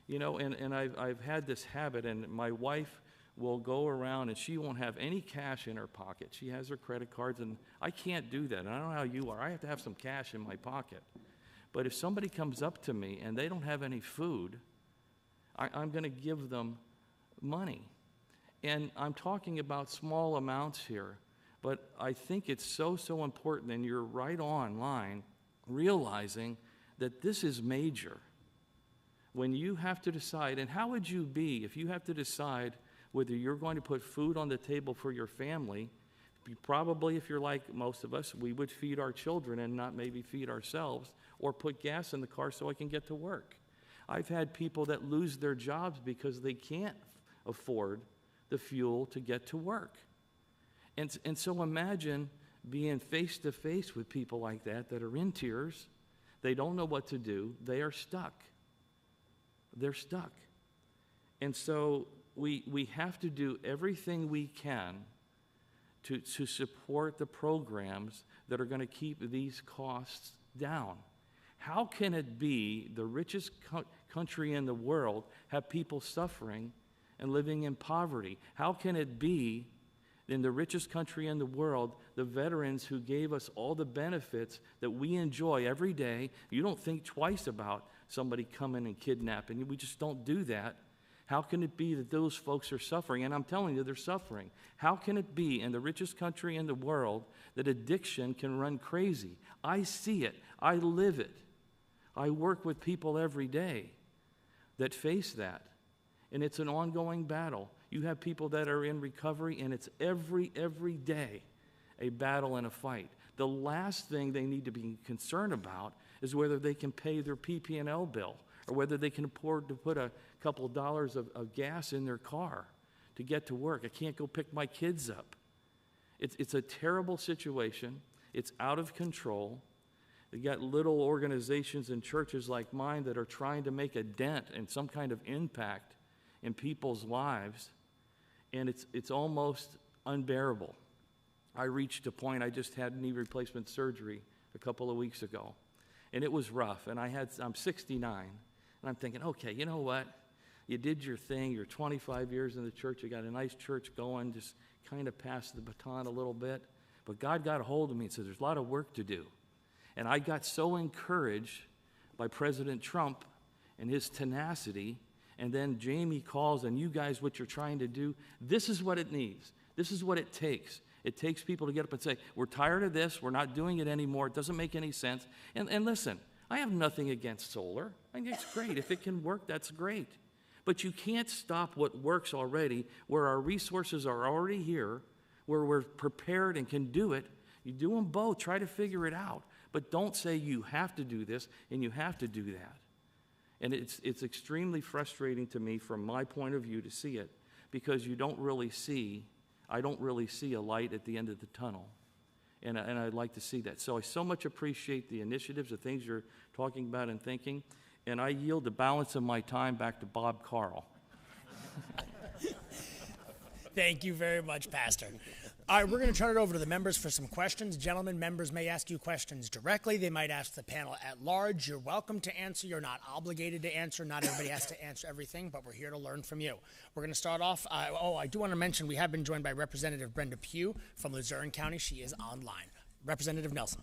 Speaker 16: And I've had this habit, and my wife will go around and she won't have any cash in her pocket. She has her credit cards, and I can't do that. And I don't know how you are. I have to have some cash in my pocket. But if somebody comes up to me and they don't have any food, I'm going to give them money. And I'm talking about small amounts here, but I think it's so important, and you're right on line realizing that this is major. When you have to decide, and how would you be if you have to decide whether you're going to put food on the table for your family? Probably, if you're like most of us, we would feed our children and not maybe feed ourselves, or put gas in the car so I can get to work. I've had people that lose their jobs because they can't afford the fuel to get to work. And so imagine being face to face with people like that are in tears. They don't know what to do. They are stuck. They're stuck. And so we have to do everything we can to support the programs that are going to keep these costs down. How can it be the richest country in the world have people suffering and living in poverty? How can it be in the richest country in the world, the veterans who gave us all the benefits that we enjoy every day, you don't think twice about somebody coming and kidnapping you. We just don't do that. How can it be that those folks are suffering? And I'm telling you, they're suffering. How can it be in the richest country in the world that addiction can run crazy? I see it. I live it. I work with people every day that face that. And it's an ongoing battle. You have people that are in recovery, and it's every day a battle and a fight. The last thing they need to be concerned about is whether they can pay their PP&L bill, or whether they can afford to put a couple of dollars of gas in their car to get to work. I can't go pick my kids up. It's a terrible situation. It's out of control. You got little organizations and churches like mine that are trying to make a dent and some kind of impact in people's lives, and it's almost unbearable. I reached a point, I just had knee replacement surgery a couple of weeks ago, and it was rough, and I'm 69, and I'm thinking, okay, you know what? You did your thing, you're 25 years in the church, you got a nice church going, just kind of passed the baton a little bit, but God got a hold of me and said, there's a lot of work to do. And I got so encouraged by President Trump and his tenacity. And then Jamie calls, and you guys, what you're trying to do, this is what it needs. This is what it takes. It takes people to get up and say, we're tired of this. We're not doing it anymore. It doesn't make any sense. And listen, I have nothing against solar. I think it's great. If it can work, that's great. But you can't stop what works already, where our resources are already here, where we're prepared and can do it. You do them both. Try to figure it out. But don't say you have to do this and you have to do that. And it's extremely frustrating to me from my point of view to see it, because I don't really see a light at the end of the tunnel. And I'd like to see that. So I so much appreciate the initiatives, the things you're talking about and thinking, and I yield the balance of my time back to Bob Carl.
Speaker 1: Thank you very much, Pastor. All right, we're going to turn it over to the members for some questions. Gentlemen, members may ask you questions directly. They might ask the panel at large. You're welcome to answer. You're not obligated to answer. Not everybody has to answer everything, but we're here to learn from you. We're going to start off. I do want to mention we have been joined by Representative Brenda Pugh from Luzerne County. She is online. Representative Nelson.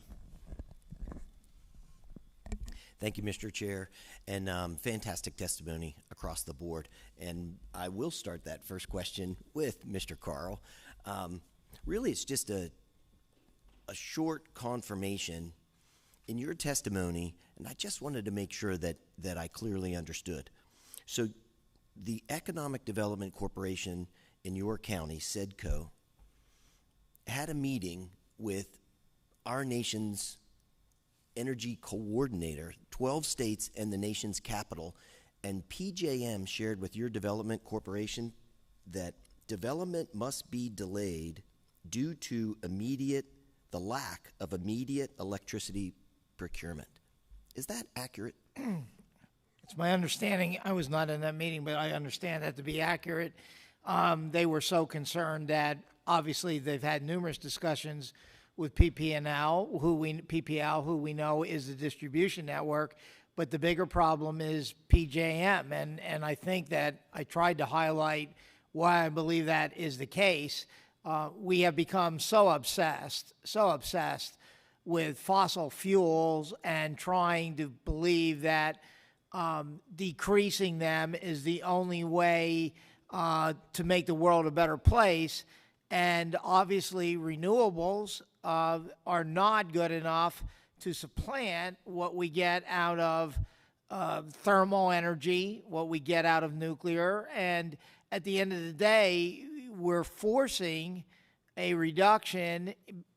Speaker 8: Thank you, Mr. Chair, and fantastic testimony across the board. And I will start that first question with Mr. Carl. Really, it's just a short confirmation in your testimony, and I just wanted to make sure that I clearly understood. So the Economic Development Corporation in your county, SEDCO, had a meeting with our nation's energy coordinator, 12 states and the nation's capital, and PJM shared with your development corporation that development must be delayed due to the lack of immediate electricity procurement. Is that accurate?
Speaker 13: It's my understanding, I was not in that meeting, but I understand that to be accurate. They were so concerned that obviously they've had numerous discussions with PPL, who we know is the distribution network, but the bigger problem is PJM. And I think that I tried to highlight why I believe that is the case. We have become so obsessed with fossil fuels and trying to believe that decreasing them is the only way to make the world a better place. And obviously, renewables are not good enough to supplant what we get out of thermal energy, what we get out of nuclear. And at the end of the day, we're forcing a reduction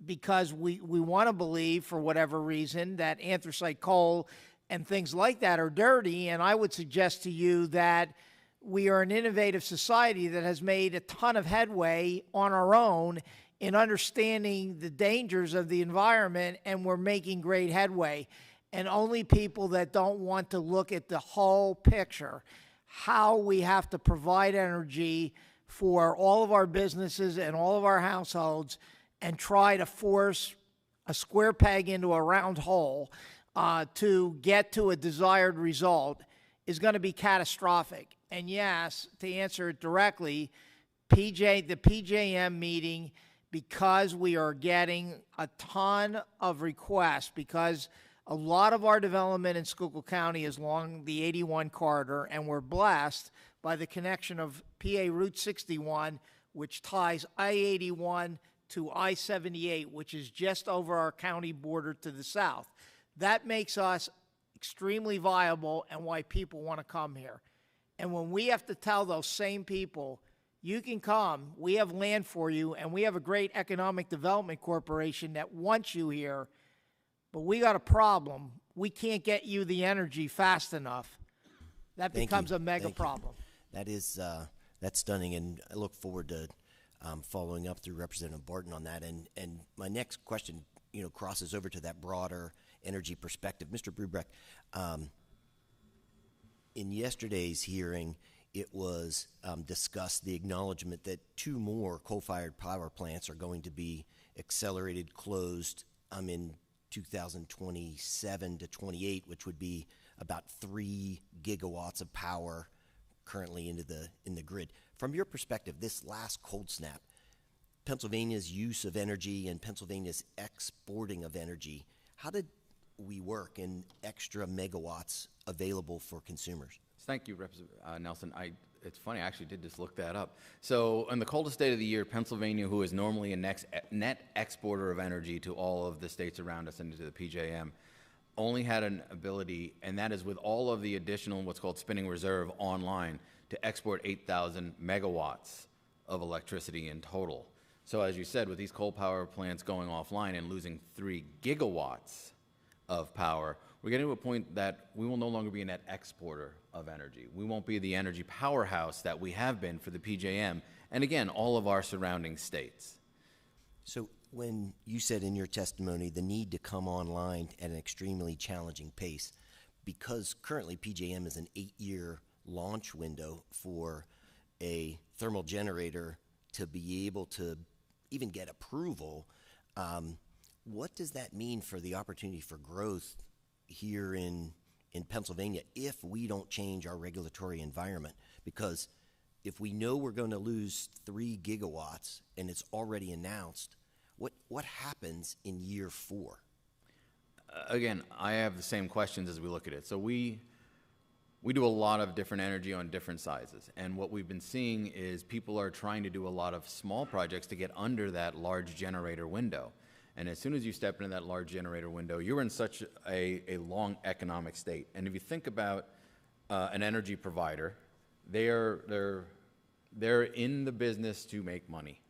Speaker 13: because we want to believe, for whatever reason, that anthracite coal and things like that are dirty. And I would suggest to you that we are an innovative society that has made a ton of headway on our own in understanding the dangers of the environment, and we're making great headway. And only people that don't want to look at the whole picture, how we have to provide energy for all of our businesses and all of our households, and try to force a square peg into a round hole to get to a desired result, is going to be catastrophic. And yes, to answer it directly, the PJM meeting, because we are getting a ton of requests, because a lot of our development in Schuylkill County is along the 81 corridor, and we're blessed by the connection of PA Route 61, which ties I-81 to I-78, which is just over our county border to the south. That makes us extremely viable and why people want to come here. And when we have to tell those same people, you can come, we have land for you, and we have a great economic development corporation that wants you here, but we got a problem. We can't get you the energy fast enough. That becomes a mega problem.
Speaker 8: That is that's stunning, and I look forward to following up through Representative Barton on that. And my next question, crosses over to that broader energy perspective. Mr. Bubeck, in yesterday's hearing, it was discussed the acknowledgement that 2 more coal-fired power plants are going to be accelerated, closed in 2027 to 28, which would be about 3 gigawatts of power currently in the grid. From your perspective, this last cold snap, Pennsylvania's use of energy and Pennsylvania's exporting of energy, how did we work in extra megawatts available for consumers?
Speaker 15: Thank you, Representative Nelson. It's funny, I actually did just look that up. So in the coldest day of the year, Pennsylvania, who is normally a net exporter of energy to all of the states around us and to the PJM, only had an ability, and that is with all of the additional what's called spinning reserve online, to export 8,000 megawatts of electricity in total. So as you said, with these coal power plants going offline and losing 3 gigawatts of power, we're getting to a point that we will no longer be a net exporter of energy. We won't be the energy powerhouse that we have been for the PJM, and again, all of our surrounding states.
Speaker 8: So when you said in your testimony the need to come online at an extremely challenging pace, because currently PJM is an 8-year launch window for a thermal generator to be able to even get approval, what does that mean for the opportunity for growth here in Pennsylvania if we don't change our regulatory environment? Because if we know we're going to lose 3 gigawatts and it's already announced, what happens in year 4?
Speaker 15: Again, I have the same questions as we look at it. So we do a lot of different energy on different sizes, and what we've been seeing is people are trying to do a lot of small projects to get under that large generator window. And as soon as you step into that large generator window, you're in such a long economic state. And if you think about an energy provider, they're in the business to make money.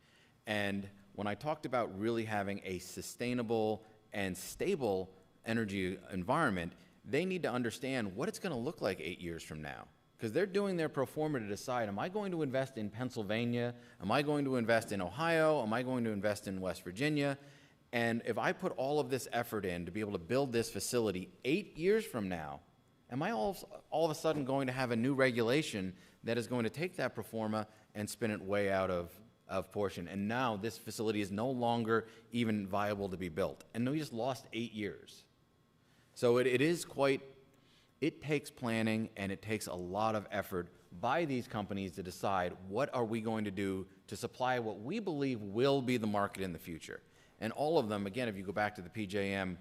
Speaker 15: And when I talked about really having a sustainable and stable energy environment, they need to understand what it's going to look like 8 years from now. Because they're doing their pro forma to decide, am I going to invest in Pennsylvania? Am I going to invest in Ohio? Am I going to invest in West Virginia? And if I put all of this effort in to be able to build this facility 8 years from now, am I all of a sudden going to have a new regulation that is going to take that pro forma and spin it way out of portion? And now this facility is no longer even viable to be built. And we just lost 8 years. So it is quite It takes planning and it takes a lot of effort by these companies to decide what are we going to do to supply what we believe will be the market in the future. And all of them, again, if you go back to the PJM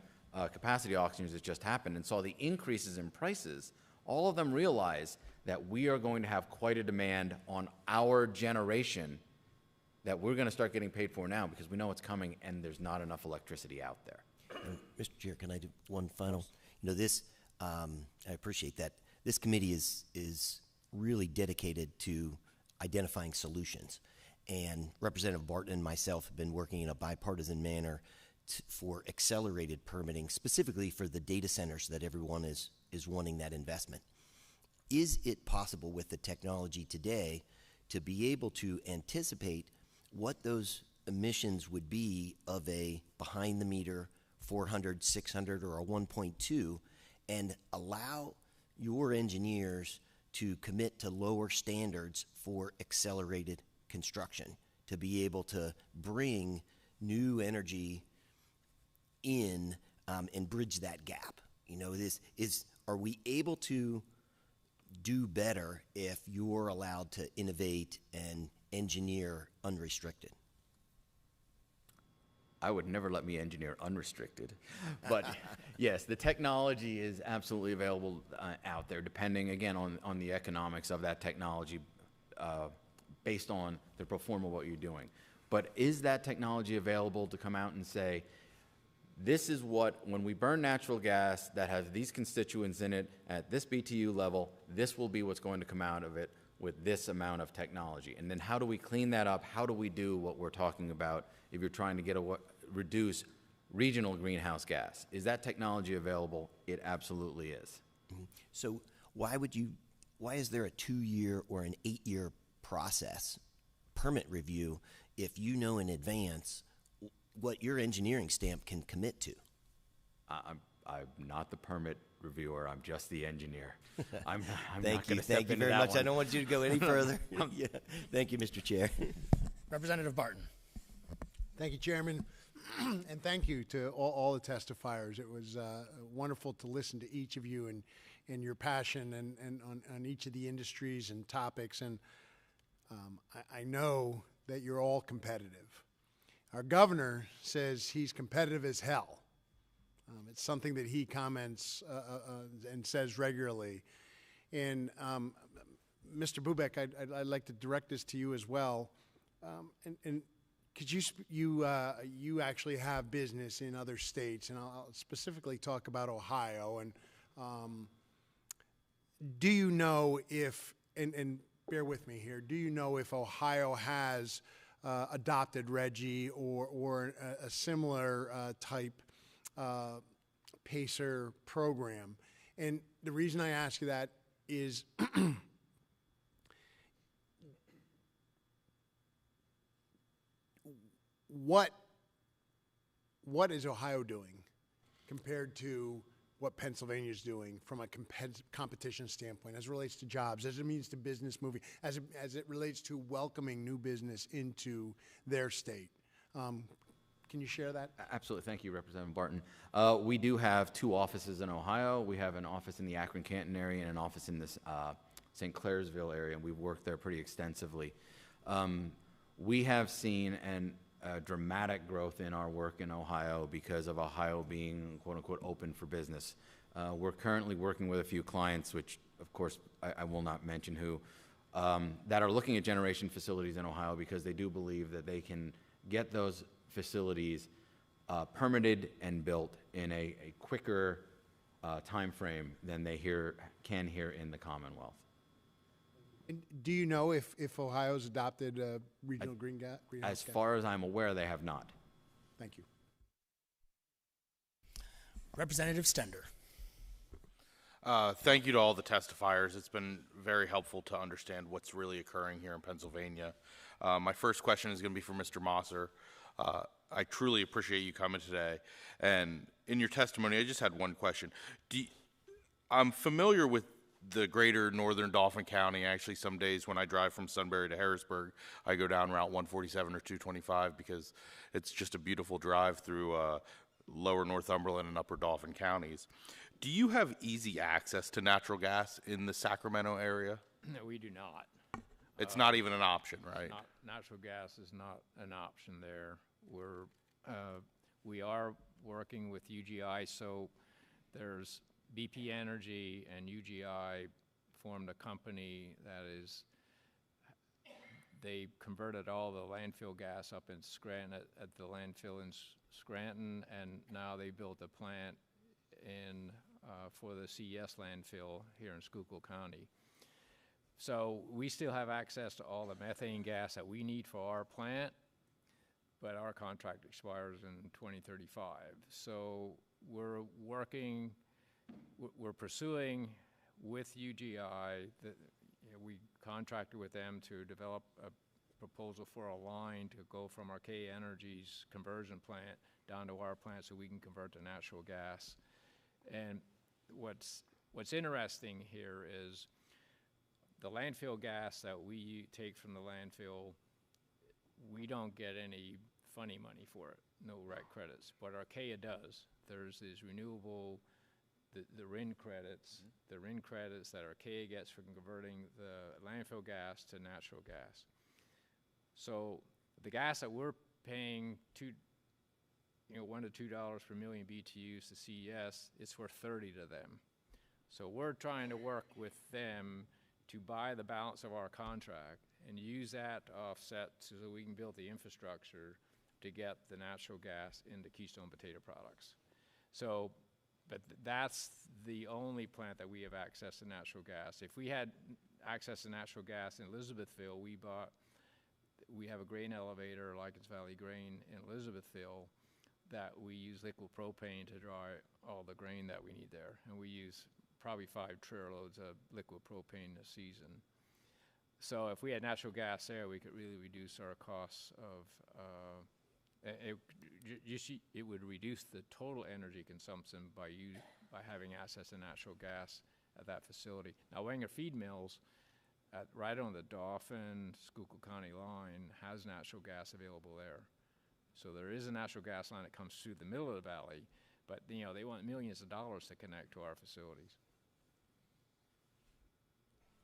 Speaker 15: capacity auctions that just happened and saw the increases in prices, all of them realize that we are going to have quite a demand on our generation that we're going to start getting paid for now because we know it's coming and there's not enough electricity out there.
Speaker 8: Mr. Chair, can I do one final? You know, this, I appreciate that. This committee is really dedicated to identifying solutions. And Representative Barton and myself have been working in a bipartisan manner for accelerated permitting, specifically for the data centers that everyone is wanting that investment. Is it possible with the technology today to be able to anticipate what those emissions would be of a behind-the-meter 400, 600, or a 1.2 and allow your engineers to commit to lower standards for accelerated construction, to be able to bring new energy in and bridge that gap? You know, are we able to do better if you're allowed to innovate and engineer unrestricted?
Speaker 15: I would never let me engineer unrestricted. But yes, the technology is absolutely available out there, depending, again, on the economics of that technology based on the pro forma what you're doing. But is that technology available to come out and say, this is what, when we burn natural gas that has these constituents in it at this BTU level, this will be what's going to come out of it with this amount of technology. And then how do we clean that up? How do we do what we're talking about if you're trying to reduce regional greenhouse gas? Is that technology available? It absolutely is.
Speaker 8: Mm-hmm. So why is there a 2-year or an 8-year process, permit review, if you know in advance what your engineering stamp can commit to?
Speaker 15: I'm not the permit reviewer. I'm just the engineer. I'm
Speaker 8: Thank you very much. I don't want you to go any further. Yeah. Thank you, Mr. Chair.
Speaker 1: Representative Barton.
Speaker 2: Thank you, Chairman, and thank you to all the testifiers. It was wonderful to listen to each of you and your passion and on each of the industries and topics. And I know that you're all competitive. Our governor says he's competitive as hell. It's something that he comments and says regularly. And Mr. Bubeck, I'd like to direct this to you as well. And could you actually have business in other states, and I'll specifically talk about Ohio. And do you know if, and bear with me here, do you know if Ohio has adopted RGGI or a similar type PACER program? And the reason I ask you that is what is Ohio doing compared to what Pennsylvania is doing from a competition standpoint as it relates to jobs, as it means to business moving, as it relates to welcoming new business into their state? Can you share that?
Speaker 15: Absolutely. Thank you, Representative Barton. We do have 2 offices in Ohio. We have an office in the Akron-Canton area and an office in this St. Clairsville area, and we've worked there pretty extensively. We have seen a dramatic growth in our work in Ohio because of Ohio being, quote-unquote, open for business. We're currently working with a few clients, which, of course, I will not mention who, that are looking at generation facilities in Ohio because they do believe that they can get those facilities permitted and built in a quicker time frame than they can here in the Commonwealth.
Speaker 2: And do you know if Ohio's adopted regional greenhouse gas?
Speaker 15: As far as I'm aware, they have not.
Speaker 2: Thank you.
Speaker 1: Representative Stender.
Speaker 12: Thank you to all the testifiers. It's been very helpful to understand what's really occurring here in Pennsylvania. My first question is going to be for Mr. Mosser. I truly appreciate you coming today. And in your testimony, I just had one question. I'm familiar with the greater northern Dauphin County. Actually, some days when I drive from Sunbury to Harrisburg, I go down Route 147 or 225 because it's just a beautiful drive through lower Northumberland and upper Dauphin counties. do you have easy access to natural gas in the Sacramento area?
Speaker 14: No, we do not.
Speaker 12: It's not even an option, right?
Speaker 14: Natural gas is not an option there. We are working with UGI, so there's BP Energy and UGI formed a company that is, they converted all the landfill gas up in Scranton at the landfill in Scranton, and now they built a plant in for the CES landfill here in Schuylkill County. So we still have access to all the methane gas that we need for our plant, but our contract expires in 2035. So we're pursuing with UGI, we contracted with them to develop a proposal for a line to go from our K Energy's conversion plant down to our plant so we can convert to natural gas. And what's interesting here is the landfill gas that we take from the landfill, we don't get any funny money for it, no REC credits, but Archaea does. There's these renewable, the RIN credits, that Archaea gets for converting the landfill gas to natural gas. So the gas that we're paying $1 to $2 per million BTUs to CES, it's worth 30 to them. So we're trying to work with them to buy the balance of our contract and use that to offset so we can build the infrastructure to get the natural gas into Keystone Potato Products. So, but that's the only plant that we have access to natural gas. If we had access to natural gas in Elizabethville, we have a grain elevator, Lycans Valley Grain in Elizabethville, that we use liquid propane to dry all the grain that we need there. And we use probably 5 trailer loads of liquid propane a season. So if we had natural gas there, we could really reduce our costs of, it would reduce the total energy consumption by having access to natural gas at that facility. Now, Wenger Feed Mills, right on the Dauphin Schuylkill County line, has natural gas available there. So there is a natural gas line that comes through the middle of the valley, but they want millions of dollars to connect to our facilities.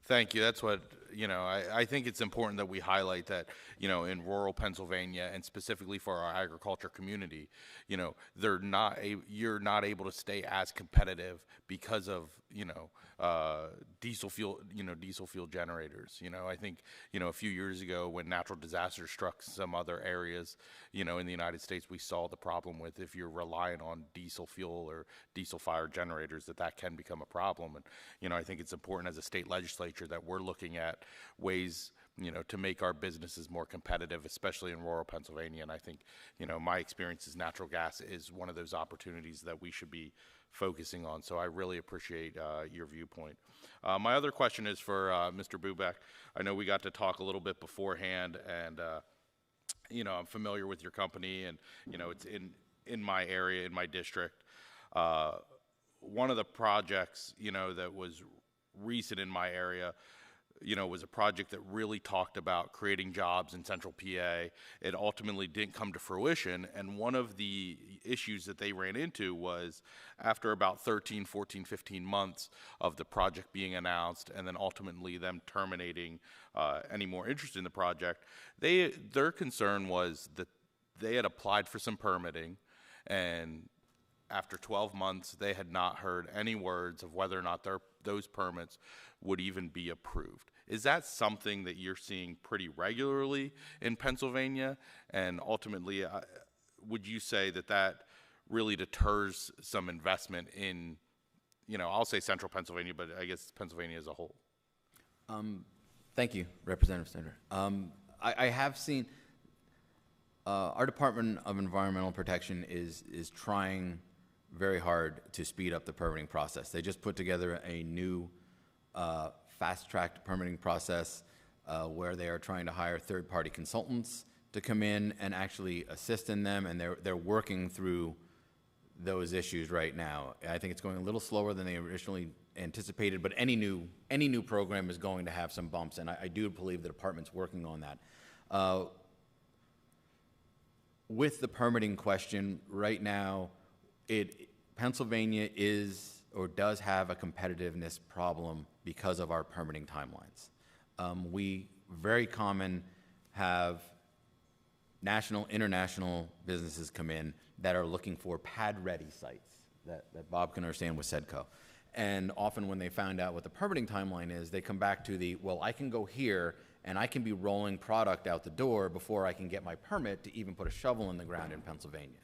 Speaker 12: Thank you. That's what, I think it's important that we highlight that, in rural Pennsylvania and specifically for our agriculture community, you're not able to stay as competitive because of, diesel fuel generators. I think, a few years ago when natural disasters struck some other areas, in the United States, we saw the problem with if you're relying on diesel fuel or diesel fired generators, that can become a problem. And, I think it's important as a state legislature that we're looking at ways, to make our businesses more competitive, especially in rural Pennsylvania. And I think, my experience is natural gas is one of those opportunities that we should be focusing on. So I really appreciate your viewpoint. My other question is for Mr. Bubeck. I know we got to talk a little bit beforehand, and I'm familiar with your company, and it's in my area, in my district. One of the projects that was recent in my area, was a project that really talked about creating jobs in central PA. It ultimately didn't come to fruition, and one of the issues that they ran into was after about 13, 14, 15 months of the project being announced and then ultimately them terminating any more interest in the project, their concern was that they had applied for some permitting, and after 12 months, they had not heard any words of whether or not those permits would even be approved. Is that something that you're seeing pretty regularly in Pennsylvania? And ultimately, would you say that really deters some investment in, I'll say central Pennsylvania, but I guess Pennsylvania as a whole?
Speaker 15: Thank you, Representative Snyder. I have seen our Department of Environmental Protection is trying very hard to speed up the permitting process. They just put together a new fast-tracked permitting process where they are trying to hire third-party consultants to come in and actually assist in them, and they're working through those issues right now. I think it's going a little slower than they originally anticipated, but any new program is going to have some bumps, and I do believe the department's working on that. With the permitting question, right now, Pennsylvania is, or does have a competitiveness problem because of our permitting timelines. We very common have national, international businesses come in that are looking for pad-ready sites that Bob can understand with SEDCO. And often when they find out what the permitting timeline is, they come back to the, well, I can go here and I can be rolling product out the door before I can get my permit to even put a shovel in the ground in Pennsylvania.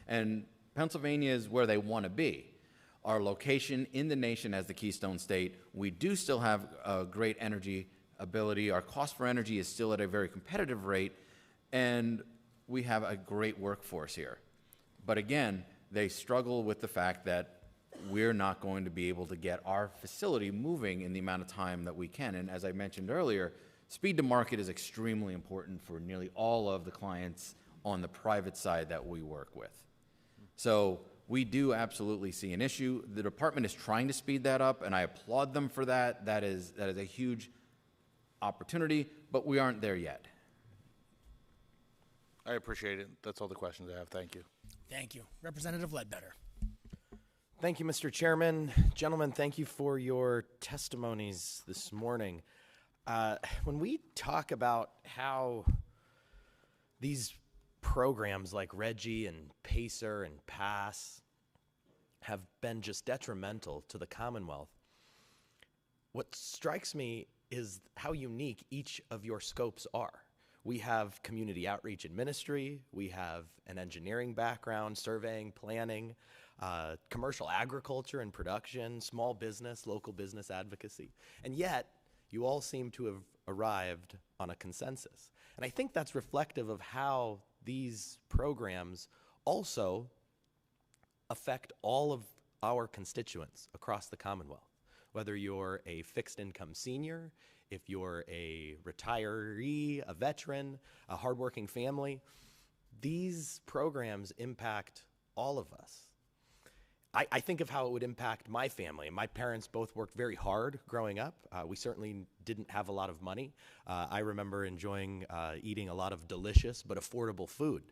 Speaker 15: And Pennsylvania is where they want to be. Our location in the nation as the Keystone State, we do still have a great energy ability. Our cost for energy is still at a very competitive rate, and we have a great workforce here. But again, they struggle with the fact that we're not going to be able to get our facility moving in the amount of time that we can. And as I mentioned earlier, speed to market is extremely important for nearly all of the clients on the private side that we work with. So we do absolutely see an issue. The department is trying to speed that up, and I applaud them for that. That is a huge opportunity, but we aren't there yet.
Speaker 12: I appreciate it. That's all the questions I have. Thank you.
Speaker 1: Thank you. Representative Ledbetter.
Speaker 5: Thank you, Mr. Chairman. Gentlemen, thank you for your testimonies this morning. When we talk about how these programs like Reggie and Pacer and Pass have been just detrimental to the Commonwealth, what strikes me is how unique each of your scopes are. We have community outreach and ministry, we have an engineering background, surveying, planning, commercial agriculture and production, small business, local business advocacy. And yet, you all seem to have arrived on a consensus. And I think that's reflective of how these programs also affect all of our constituents across the Commonwealth. Whether you're a fixed income senior, if you're a retiree, a veteran, a hardworking family, these programs impact all of us. I think of how it would impact my family. My parents both worked very hard growing up. We certainly didn't have a lot of money. I remember enjoying eating a lot of delicious but affordable food.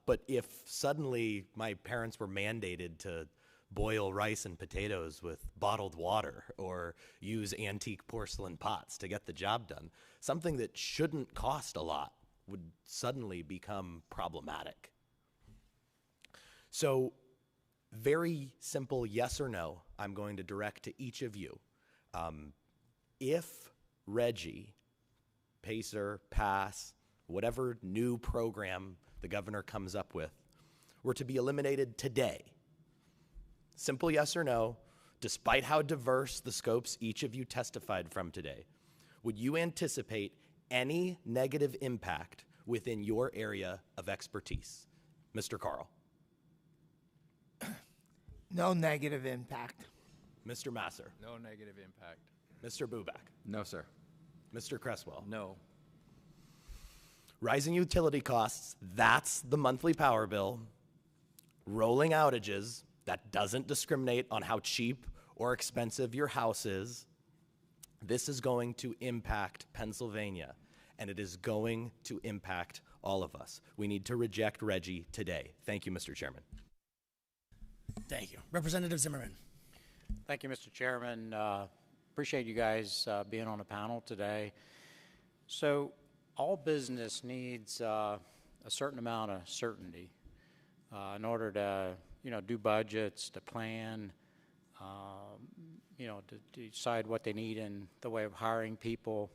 Speaker 5: But if suddenly my parents were mandated to boil rice and potatoes with bottled water or use antique porcelain pots to get the job done, something that shouldn't cost a lot would suddenly become problematic. So, very simple yes or no, I'm going to direct to each of you. If Reggie, Pacer, Pass, whatever new program the governor comes up with, were to be eliminated today, simple yes or no, despite how diverse the scopes each of you testified from today, would you anticipate any negative impact within your area of expertise? Mr. Carl.
Speaker 13: No negative impact.
Speaker 5: Mr. Masser.
Speaker 14: No negative impact.
Speaker 5: Mr. Buback.
Speaker 15: No, sir.
Speaker 5: Mr. Cresswell.
Speaker 14: No.
Speaker 5: Rising utility costs, that's the monthly power bill. Rolling outages, that doesn't discriminate on how cheap or expensive your house is. This is going to impact Pennsylvania, and it is going to impact all of us. We need to reject Reggie today. Thank you, Mr. Chairman.
Speaker 1: Thank you. Representative Zimmerman.
Speaker 10: Thank you, Mr. Chairman. Appreciate you guys being on the panel today. So all business needs a certain amount of certainty in order to, do budgets, to plan, to decide what they need in the way of hiring people.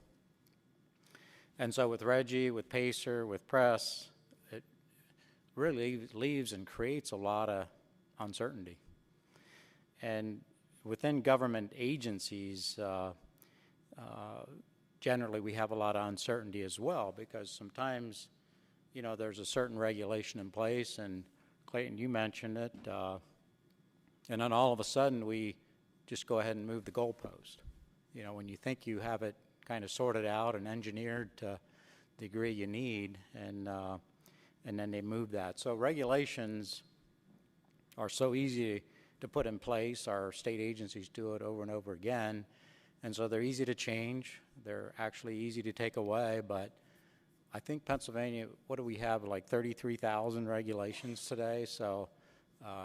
Speaker 10: And so with Reggie, with Pacer, with Press, it really leaves and creates a lot of uncertainty. And within government agencies, generally we have a lot of uncertainty as well, because sometimes, there's a certain regulation in place, and Clayton, you mentioned it, and then all of a sudden we just go ahead and move the goalpost. When you think you have it kind of sorted out and engineered to the degree you need, and then they move that. So regulations are so easy to put in place. Our state agencies do it over and over again, and so they're easy to change. They're actually easy to take away, but I think Pennsylvania, what do we have, like 33,000 regulations today? So,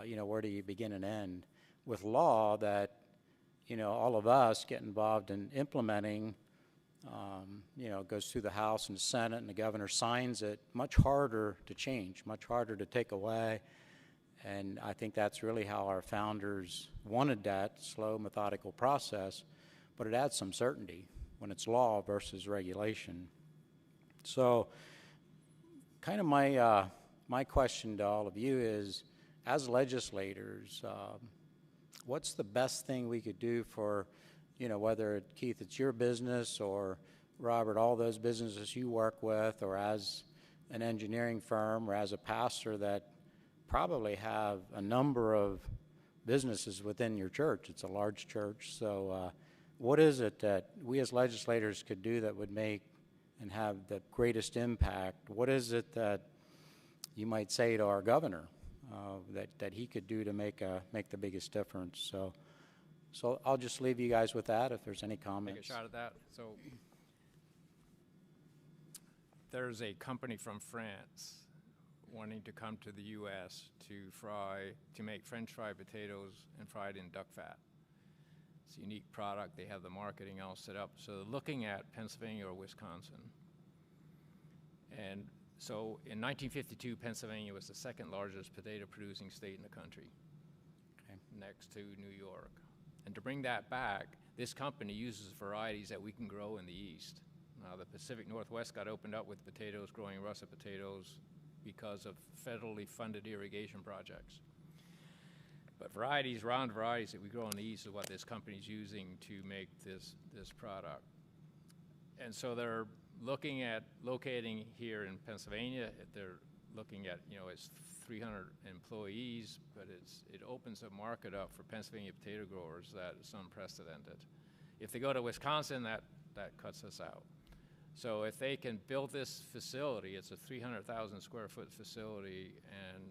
Speaker 10: where do you begin and end? with law that, all of us get involved in implementing, it goes through the House and the Senate and the governor signs it, much harder to change, much harder to take away. And I think that's really how our founders wanted that slow, methodical process, but it adds some certainty when it's law versus regulation. So kind of my question to all of you is, as legislators, what's the best thing we could do for, whether, Keith, it's your business, or Robert, all those businesses you work with, or as an engineering firm, or as a pastor that probably have a number of businesses within your church. It's a large church. So what is it that we as legislators could do that would make and have the greatest impact? What is it that you might say to our governor that he could do to make the biggest difference? So I'll just leave you guys with that if there's any comments.
Speaker 14: Take a shot at that. So there's a company from France wanting to come to the U.S. to make French fried potatoes and fried in duck fat. It's a unique product. They have the marketing all set up. So they're looking at Pennsylvania or Wisconsin. And so in 1952, Pennsylvania was the second largest potato producing state in the country, next to New York. And to bring that back, this company uses varieties that we can grow in the East. Now, the Pacific Northwest got opened up with potatoes, growing russet potatoes, because of federally funded irrigation projects. But round varieties that we grow in the East is what this company's using to make this product. And so they're looking at locating here in Pennsylvania. They're looking at, it's 300 employees, but it opens a market up for Pennsylvania potato growers that is unprecedented. If they go to Wisconsin, that cuts us out. So if they can build this facility, it's a 300,000 square foot facility, and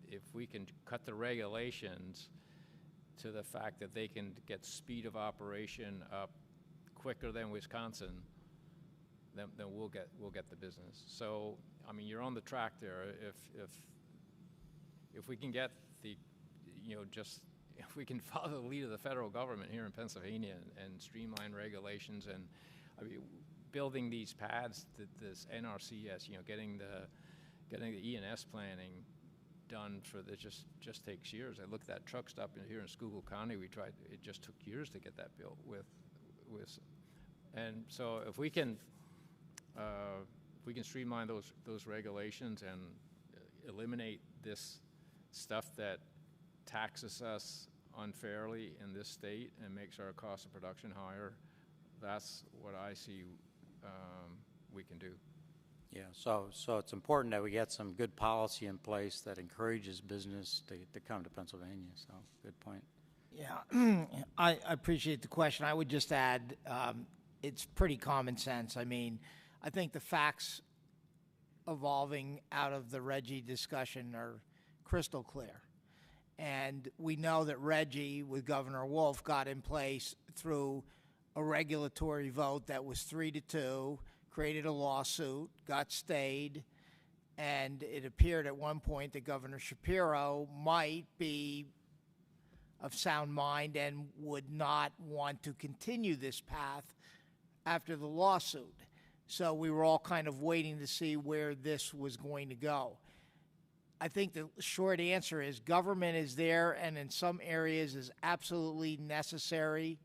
Speaker 14: if we can cut the regulations to the fact that they can get speed of operation up quicker than Wisconsin, then we'll get the business. So I mean, you're on the track there. If we can get the, if we can follow the lead of the federal government here in Pennsylvania and streamline regulations, and I mean, building these pads, this NRCS, getting the E&S planning done for this just takes years. I looked at that truck stop here in Schuylkill County. It just took years to get that built and so if we can streamline those regulations and eliminate this stuff that taxes us unfairly in this state and makes our cost of production higher, that's what I see we can do.
Speaker 10: Yeah, so it's important that we get some good policy in place that encourages business to come to Pennsylvania. So good point.
Speaker 13: Yeah, I appreciate the question. I would just add, it's pretty common sense. I mean, I think the facts evolving out of the Reggie discussion are crystal clear. And we know that Reggie, with Governor Wolf, got in place through a regulatory vote that was 3-2, created a lawsuit, got stayed, and it appeared at one point that Governor Shapiro might be of sound mind and would not want to continue this path after the lawsuit. So we were all kind of waiting to see where this was going to go. I think the short answer is government is there, and in some areas is absolutely necessary.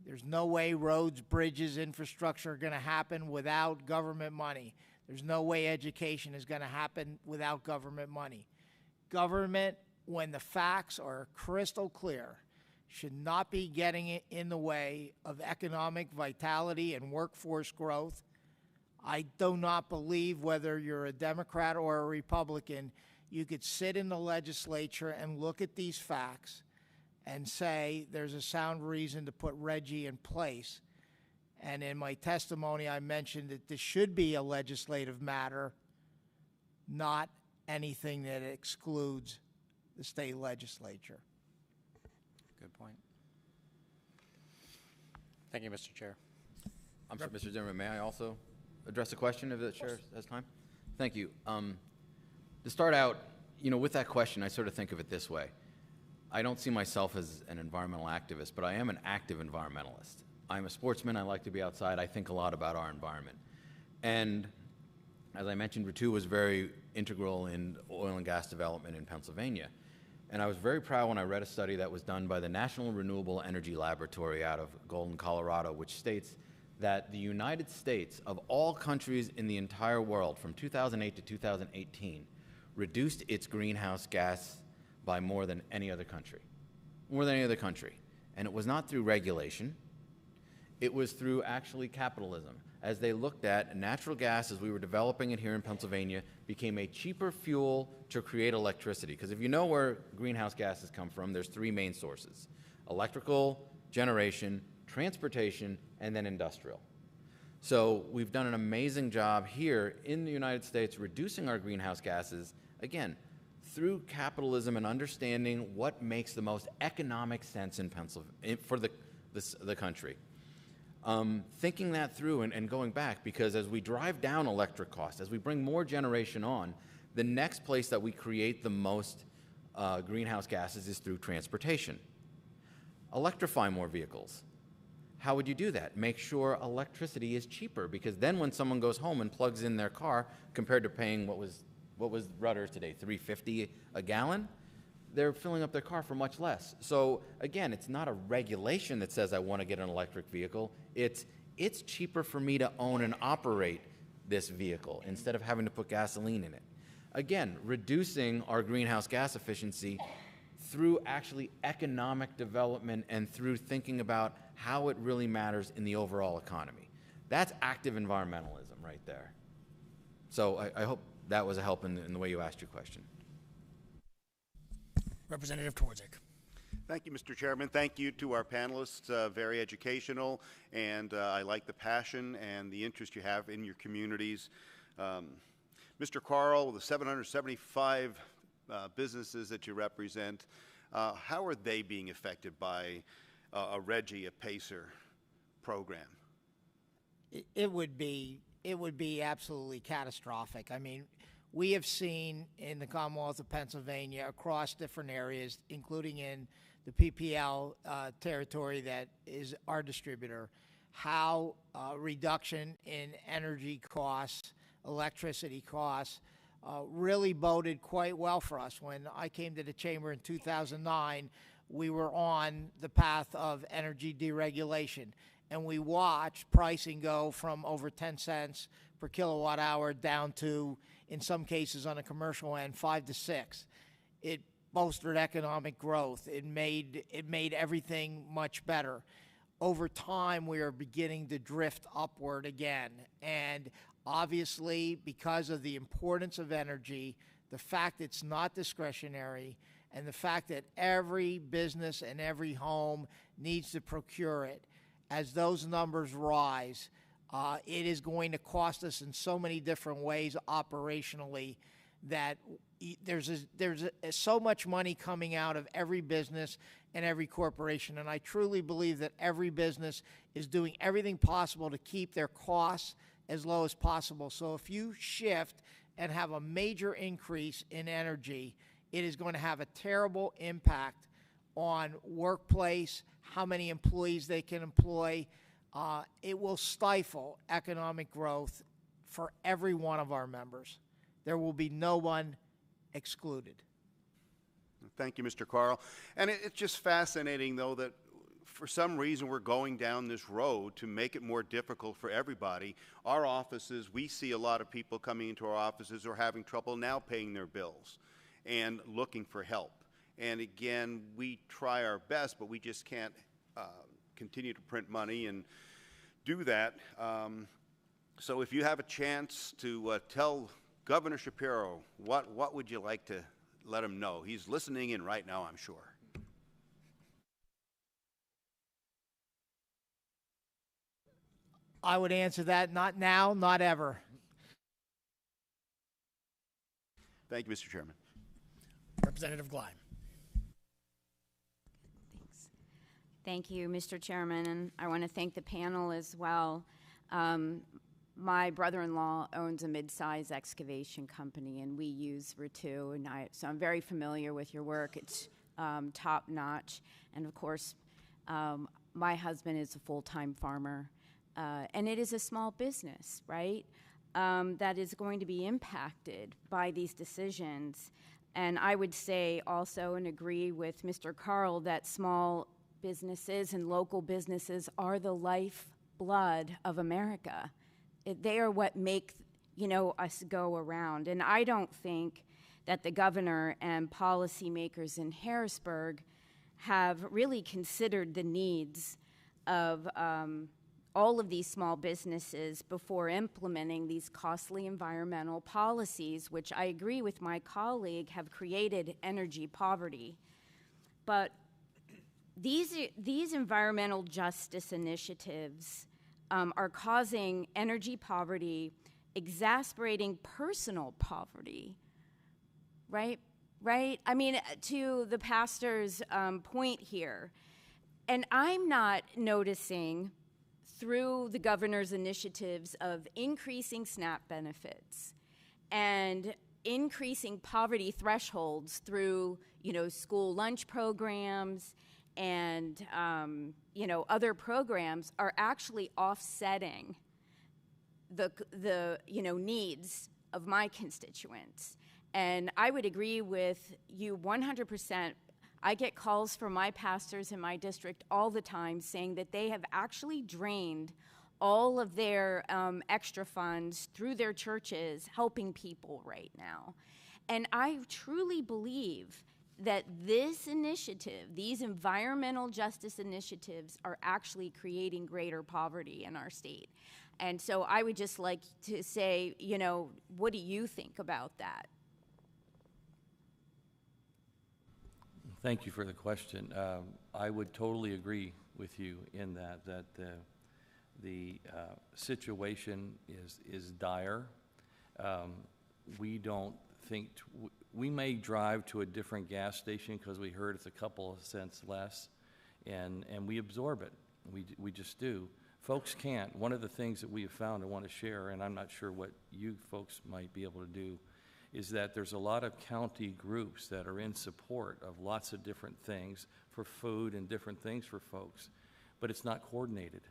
Speaker 13: There's no way roads, bridges, infrastructure are going to happen without government money. There's no way education is going to happen without government money. Government, when the facts are crystal clear, should not be getting in the way of economic vitality and workforce growth. I do not believe, whether you're a Democrat or a Republican, you could sit in the legislature and look at these facts and say there's a sound reason to put Reggie in place. And in my testimony, I mentioned that this should be a legislative matter, not anything that excludes the state legislature.
Speaker 10: Good point. Thank you, Mr. Chair.
Speaker 15: I'm sorry, Mr. Zimmerman, may I also address a question if the chair has time? Thank you. To start out, with that question, I sort of think of it this way. I don't see myself as an environmental activist, but I am an active environmentalist. I'm a sportsman. I like to be outside. I think a lot about our environment. And as I mentioned, Ritu was very integral in oil and gas development in Pennsylvania. And I was very proud when I read a study that was done by the National Renewable Energy Laboratory out of Golden, Colorado, which states that the United States, of all countries in the entire world, from 2008 to 2018, reduced its greenhouse gas by more than any other country. More than any other country. And it was not through regulation. It was through actually capitalism. As they looked at natural gas, as we were developing it here in Pennsylvania, became a cheaper fuel to create electricity. Because if you know where greenhouse gases come from, there's three main sources: electrical, generation, transportation, and then industrial. So we've done an amazing job here in the United States reducing our greenhouse gases, again, through capitalism and understanding what makes the most economic sense in Pennsylvania for the country. Thinking that through and going back, because as we drive down electric costs, as we bring more generation on, the next place that we create the most greenhouse gases is through transportation. Electrify more vehicles. How would you do that? Make sure electricity is cheaper, because then when someone goes home and plugs in their car, compared to paying what was Rutter's today, $3.50 a gallon, they're filling up their car for much less. So again, it's not a regulation that says I want to get an electric vehicle. It's cheaper for me to own and operate this vehicle instead of having to put gasoline in it. Again, reducing our greenhouse gas efficiency through actually economic development and through thinking about how it really matters in the overall economy. That's active environmentalism right there. So I hope that was a help in the way you asked your question.
Speaker 1: Representative Twardzik.
Speaker 11: Thank you, Mr. Chairman. Thank you to our panelists. Very educational, and I like the passion and the interest you have in your communities. Mr. Carl, the 775 businesses that you represent, how are they being affected by a Reggie, a PACER program?
Speaker 13: It would be absolutely catastrophic. I mean, we have seen in the Commonwealth of Pennsylvania across different areas, including in the PPL territory that is our distributor, how reduction in energy costs, electricity costs, really boded quite well for us. When I came to the chamber in 2009, we were on the path of energy deregulation, and we watched pricing go from over 10 cents per kilowatt hour down to, in some cases on a commercial end, 5 to 6. It bolstered economic growth. It made everything much better. Over time, we are beginning to drift upward again. And obviously, because of the importance of energy, the fact it's not discretionary, and the fact that every business and every home needs to procure it, as those numbers rise, it is going to cost us in so many different ways operationally that there's so much money coming out of every business and every corporation. And I truly believe that every business is doing everything possible to keep their costs as low as possible. So if you shift and have a major increase in energy, it is going to have a terrible impact on workplace, how many employees they can employ. It will stifle economic growth for every one of our members. There will be no one excluded.
Speaker 11: Thank you, Mr. Carl. And it's just fascinating, though, that for some reason we're going down this road to make it more difficult for everybody. Our offices, we see a lot of people coming into our offices who are having trouble now paying their bills and looking for help. And again, we try our best, but we just can't continue to print money and do that. So if you have a chance to tell Governor Shapiro, what would you like to let him know? He's listening in right now, I'm sure.
Speaker 13: I would answer that, not now, not ever.
Speaker 11: Thank you, Mr. Chairman.
Speaker 1: Representative Gleim.
Speaker 7: Thanks. Thank you, Mr. Chairman, and I want to thank the panel as well. My brother-in-law owns a mid-size excavation company, and we use Ritu, and so I'm very familiar with your work. It's top notch. And of course, my husband is a full-time farmer, and it is a small business, right, that is going to be impacted by these decisions. And I would say also and agree with Mr. Carl that small businesses and local businesses are the lifeblood of America. They are what make, us go around. And I don't think that the governor and policymakers in Harrisburg have really considered the needs of all of these small businesses before implementing these costly environmental policies, which I agree with my colleague have created energy poverty. But these environmental justice initiatives are causing energy poverty, exacerbating personal poverty, right? I mean, to the pastor's point here, and I'm not noticing through the governor's initiatives of increasing SNAP benefits and increasing poverty thresholds through, school lunch programs and, other programs are actually offsetting the needs of my constituents. And I would agree with you 100%. I get calls from my pastors in my district all the time saying that they have actually drained all of their extra funds through their churches helping people right now. And I truly believe that this initiative, these environmental justice initiatives, are actually creating greater poverty in our state. And so I would just like to say, what do you think about that?
Speaker 16: Thank you for the question. I would totally agree with you in that the situation is dire. We don't think we may drive to a different gas station because we heard it's a couple of cents less, and we absorb it. We just do. Folks can't. One of the things that we have found I want to share, and I'm not sure what you folks might be able to do, is that there's a lot of county groups that are in support of lots of different things for food and different things for folks, but it's not coordinated.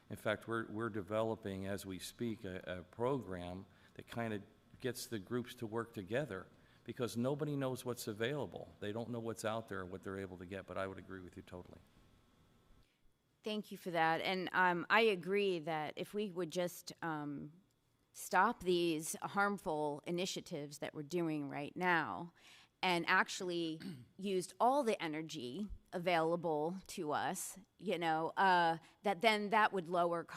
Speaker 16: In fact, we're developing, as we speak, a program that kind of gets the groups to work together because nobody knows what's available. They don't know what's out there, what they're able to get, but I would agree with you totally.
Speaker 7: Thank you for that. And I agree that if we would just stop these harmful initiatives that we're doing right now and actually used all the energy available to us, that would lower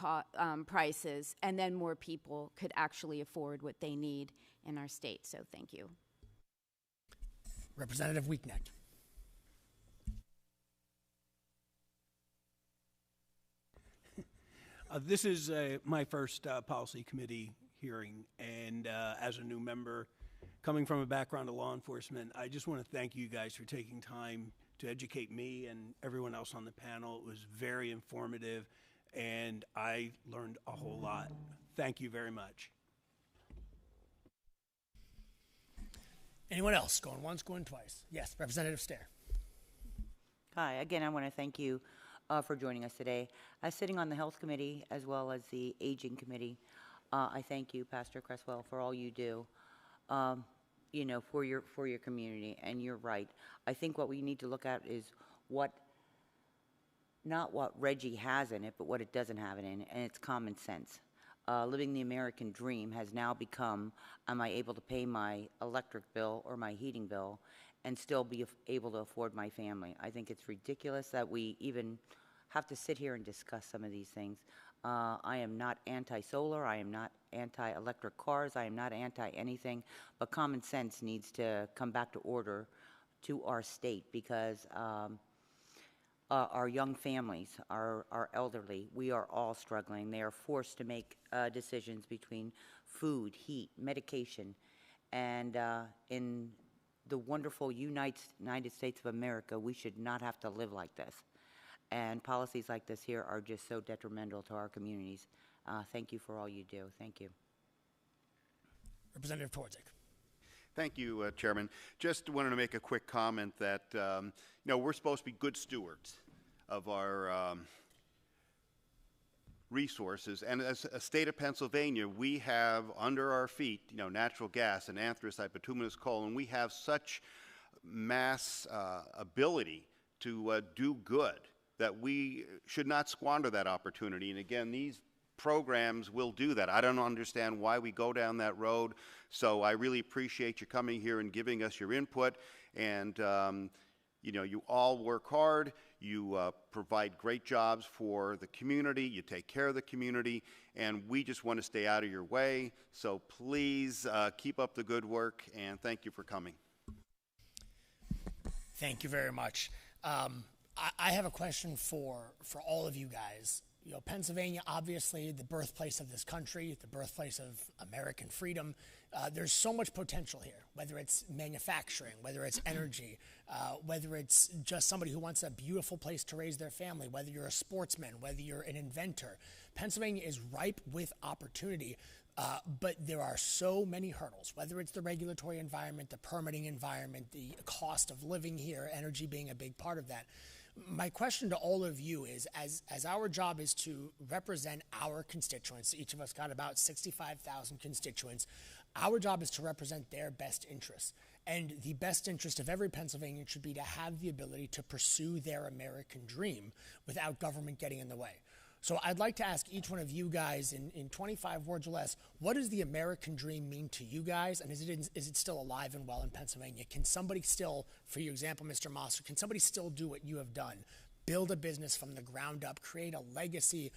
Speaker 7: prices, and then more people could actually afford what they need in our state. So thank you.
Speaker 1: Representative Weeknecht.
Speaker 6: This is my first policy committee hearing, and as a new member coming from a background of law enforcement, I just want to thank you guys for taking time to educate me and everyone else on the panel. It was very informative, and I learned a whole lot. Thank you very much.
Speaker 1: Anyone else? Going once, going twice. Yes, Representative Stair.
Speaker 4: Hi, again, I want to thank you for joining us today. Sitting on the Health Committee as well as the Aging Committee, I thank you, Pastor Cresswell, for all you do, for your community. And you're right. I think what we need to look at is not what Reggie has in it, but what it doesn't have it in, and it's common sense. Living the American dream has now become, am I able to pay my electric bill or my heating bill and still be able to afford my family? I think it's ridiculous that we even have to sit here and discuss some of these things. I am not anti-solar. I am not anti-electric cars. I am not anti-anything. But common sense needs to come back to order to our state because our young families, our elderly, we are all struggling. They are forced to make decisions between food, heat, medication, and in the wonderful United States of America, we should not have to live like this. And policies like this here are just so detrimental to our communities. Thank you for all you do. Thank you.
Speaker 1: Representative Twardzik.
Speaker 11: Thank you, Chairman. Just wanted to make a quick comment that, we're supposed to be good stewards of our resources. And as a state of Pennsylvania, we have under our feet, natural gas and anthracite, bituminous coal, and we have such mass ability to do good that we should not squander that opportunity. And again, these programs will do that. I don't understand why we go down that road. So I really appreciate you coming here and giving us your input. And, you all work hard. You provide great jobs for the community. You take care of the community. And we just want to stay out of your way. So please keep up the good work. And thank you for coming.
Speaker 1: Thank you very much. I have a question for all of you guys. Pennsylvania, obviously the birthplace of this country, the birthplace of American freedom. There's so much potential here, whether it's manufacturing, whether it's energy, whether it's just somebody who wants a beautiful place to raise their family, whether you're a sportsman, whether you're an inventor. Pennsylvania is ripe with opportunity, but there are so many hurdles, whether it's the regulatory environment, the permitting environment, the cost of living here, energy being a big part of that. My question to all of you is, as our job is to represent our constituents, each of us got about 65,000 constituents, our job is to represent their best interests. And the best interest of every Pennsylvanian should be to have the ability to pursue their American dream without government getting in the way. So I'd like to ask each one of you guys in 25 words or less, what does the American dream mean to you guys, and is it still alive and well in Pennsylvania? Can somebody still, for your example, Mr. Mosser, can somebody still do what you have done? Build a business from the ground up, create a legacy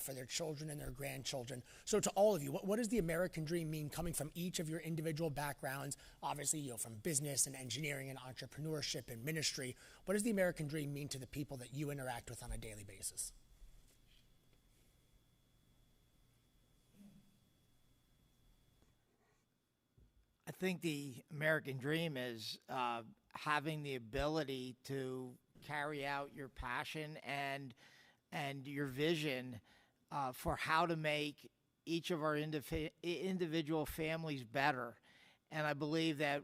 Speaker 1: for their children and their grandchildren. So to all of you, what does the American dream mean coming from each of your individual backgrounds? Obviously, from business and engineering and entrepreneurship and ministry. What does the American dream mean to the people that you interact with on a daily basis?
Speaker 13: I think the American dream is having the ability to carry out your passion and your vision for how to make each of our individual families better. And I believe that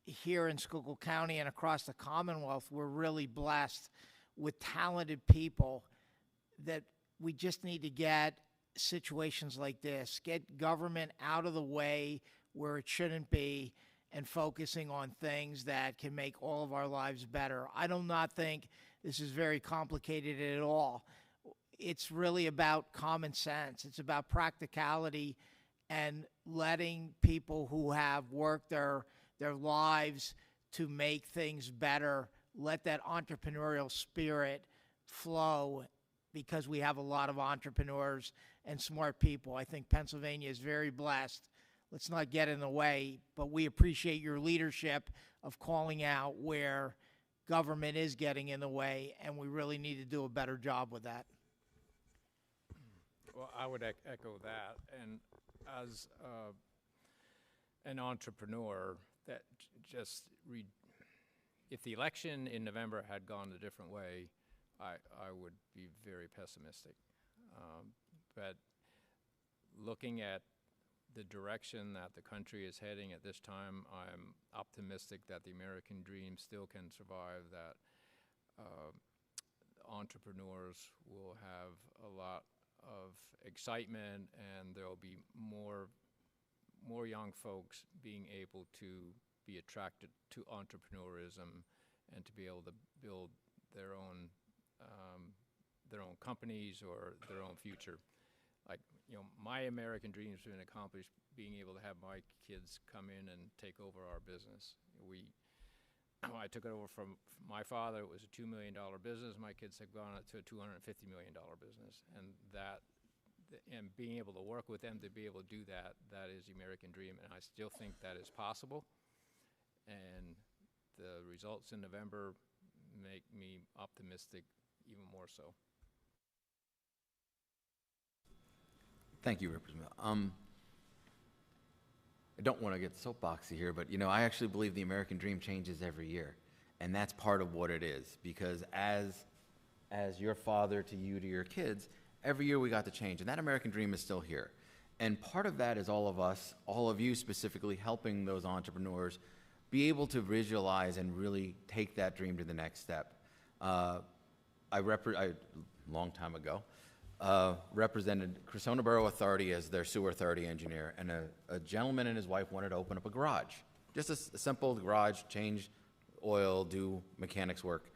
Speaker 13: here in Schuylkill County and across the Commonwealth, we're really blessed with talented people that we just need to get situations like this, get government out of the way where it shouldn't be, and focusing on things that can make all of our lives better. I do not think this is very complicated at all. It's really about common sense. It's about practicality and letting people who have worked their lives to make things better, let that entrepreneurial spirit flow, because we have a lot of entrepreneurs and smart people. I think Pennsylvania is very blessed. Let's not get in the way, but we appreciate your leadership of calling out where government is getting in the way, and we really need to do a better job with that.
Speaker 14: Well, I would echo that. And as an entrepreneur, that if the election in November had gone a different way, I would be very pessimistic. But looking at the direction that the country is heading at this time, I'm optimistic that the American dream still can survive, that entrepreneurs will have a lot of excitement, and there will be more young folks being able to be attracted to entrepreneurism and to be able to build their own companies or their own future. Like, my American dream has been accomplished being able to have my kids come in and take over our business. I took it over from my father. It was a $2 million business. My kids have gone to a $250 million business. And being able to work with them to be able to do that, that is the American dream. And I still think that is possible. And the results in November make me optimistic even more so.
Speaker 15: Thank you, Representative. I don't want to get soapboxy here, but I actually believe the American dream changes every year, and that's part of what it is. Because as your father to you to your kids, every year we got to change, and that American dream is still here. And part of that is all of us, all of you specifically, helping those entrepreneurs be able to visualize and really take that dream to the next step. Long time ago, represented Cressona Borough Authority as their sewer authority engineer, and a gentleman and his wife wanted to open up a garage. Just a simple garage, change oil, do mechanics work.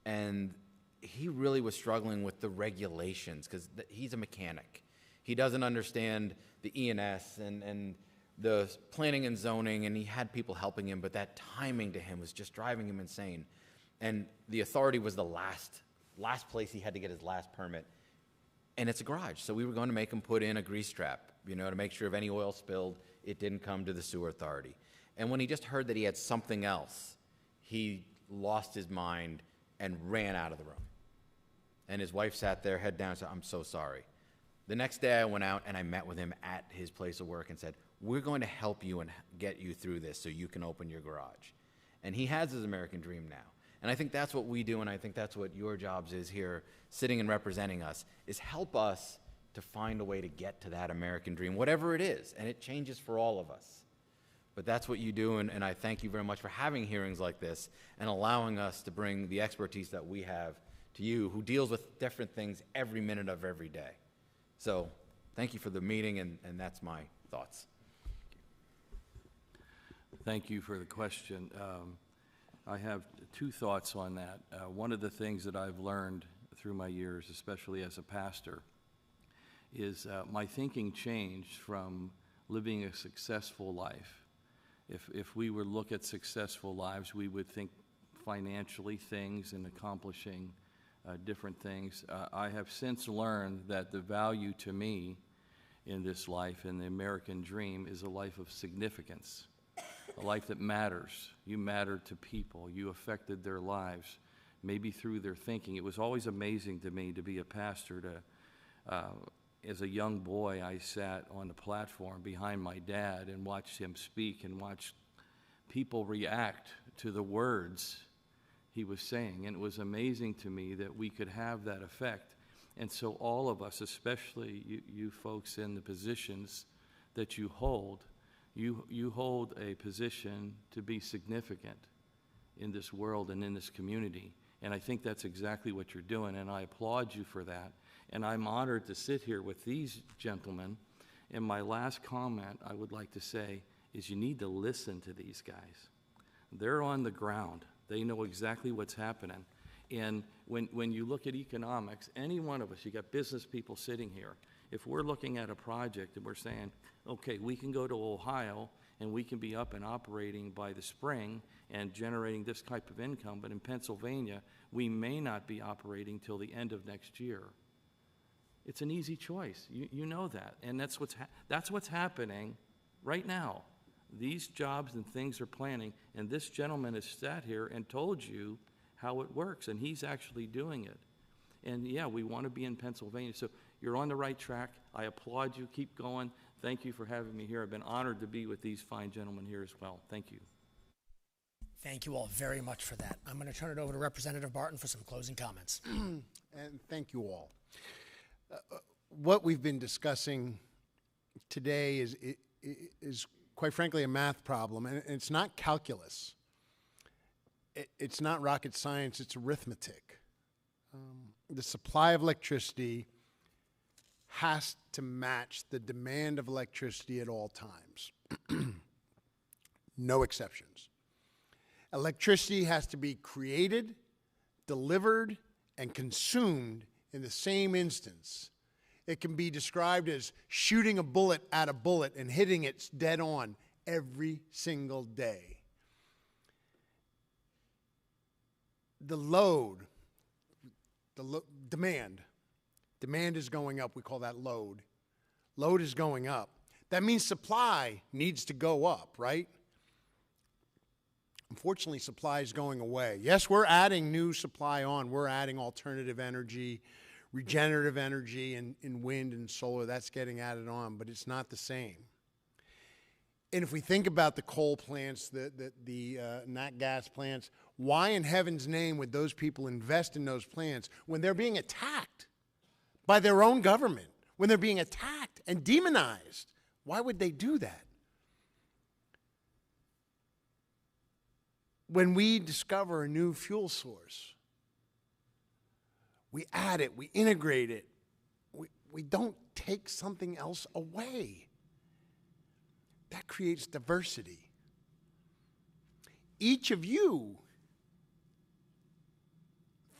Speaker 15: And he really was struggling with the regulations because he's a mechanic. He doesn't understand the E&S and the planning and zoning, and he had people helping him, but that timing to him was just driving him insane. And the authority was the last place he had to get his last permit. And it's a garage, so we were going to make him put in a grease trap, to make sure if any oil spilled, it didn't come to the sewer authority. And when he just heard that he had something else, he lost his mind and ran out of the room. And his wife sat there, head down, and said, "I'm so sorry." The next day I went out and I met with him at his place of work and said, "We're going to help you and get you through this so you can open your garage." And he has his American dream now. And I think that's what we do, and I think that's what your jobs is here, sitting and representing us, is help us to find a way to get to that American dream, whatever it is, and it changes for all of us. But that's what you do, and I thank you very much for having hearings like this and allowing us to bring the expertise that we have to you, who deals with different things every minute of every day. So thank you for the meeting, and that's my thoughts.
Speaker 16: Thank you for the question. I have two thoughts on that. One of the things that I've learned through my years, especially as a pastor, is my thinking changed from living a successful life. If we would look at successful lives, we would think financially things and accomplishing different things. I have since learned that the value to me in this life, in the American dream, is a life of significance, a life that matters. You mattered to people. You affected their lives, maybe through their thinking. It was always amazing to me to be a pastor. As a young boy, I sat on the platform behind my dad and watched him speak and watched people react to the words he was saying. And it was amazing to me that we could have that effect. And so all of us, especially you folks in the positions that you hold, you hold a position to be significant in this world and in this community. And I think that's exactly what you're doing, and I applaud you for that. And I'm honored to sit here with these gentlemen. And my last comment I would like to say is you need to listen to these guys. They're on the ground. They know exactly what's happening. And when you look at economics, any one of us, you got business people sitting here, if we're looking at a project and we're saying, okay, we can go to Ohio and we can be up and operating by the spring and generating this type of income, but in Pennsylvania, we may not be operating till the end of next year. It's an easy choice. You know that. And that's what's happening right now. These jobs and things are planning, and this gentleman has sat here and told you how it works, and he's actually doing it. And yeah, we want to be in Pennsylvania. So you're on the right track. I applaud you. Keep going. Thank you for having me here. I've been honored to be with these fine gentlemen here as well. Thank you.
Speaker 1: Thank you all very much for that. I'm going to turn it over to Representative Barton for some closing comments.
Speaker 2: And thank you all. What we've been discussing today is quite frankly a math problem, and it's not calculus. It's not rocket science, it's arithmetic. The supply of electricity has to match the demand of electricity at all times. No exceptions. Electricity has to be created, delivered, and consumed in the same instance. It can be described as shooting a bullet at a bullet and hitting it dead on every single day. The load, demand is going up. We call that load. Load is going up. That means supply needs to go up, right? Unfortunately, supply is going away. Yes, we're adding new supply on. We're adding alternative energy, regenerative energy in wind and solar. That's getting added on, but it's not the same. And if we think about the coal plants, the nat gas plants, why in heaven's name would those people invest in those plants when they're being attacked by their own government, when they're being attacked and demonized. Why would they do that? When we discover a new fuel source, we add it, we integrate it. We don't take something else away. That creates diversity. Each of you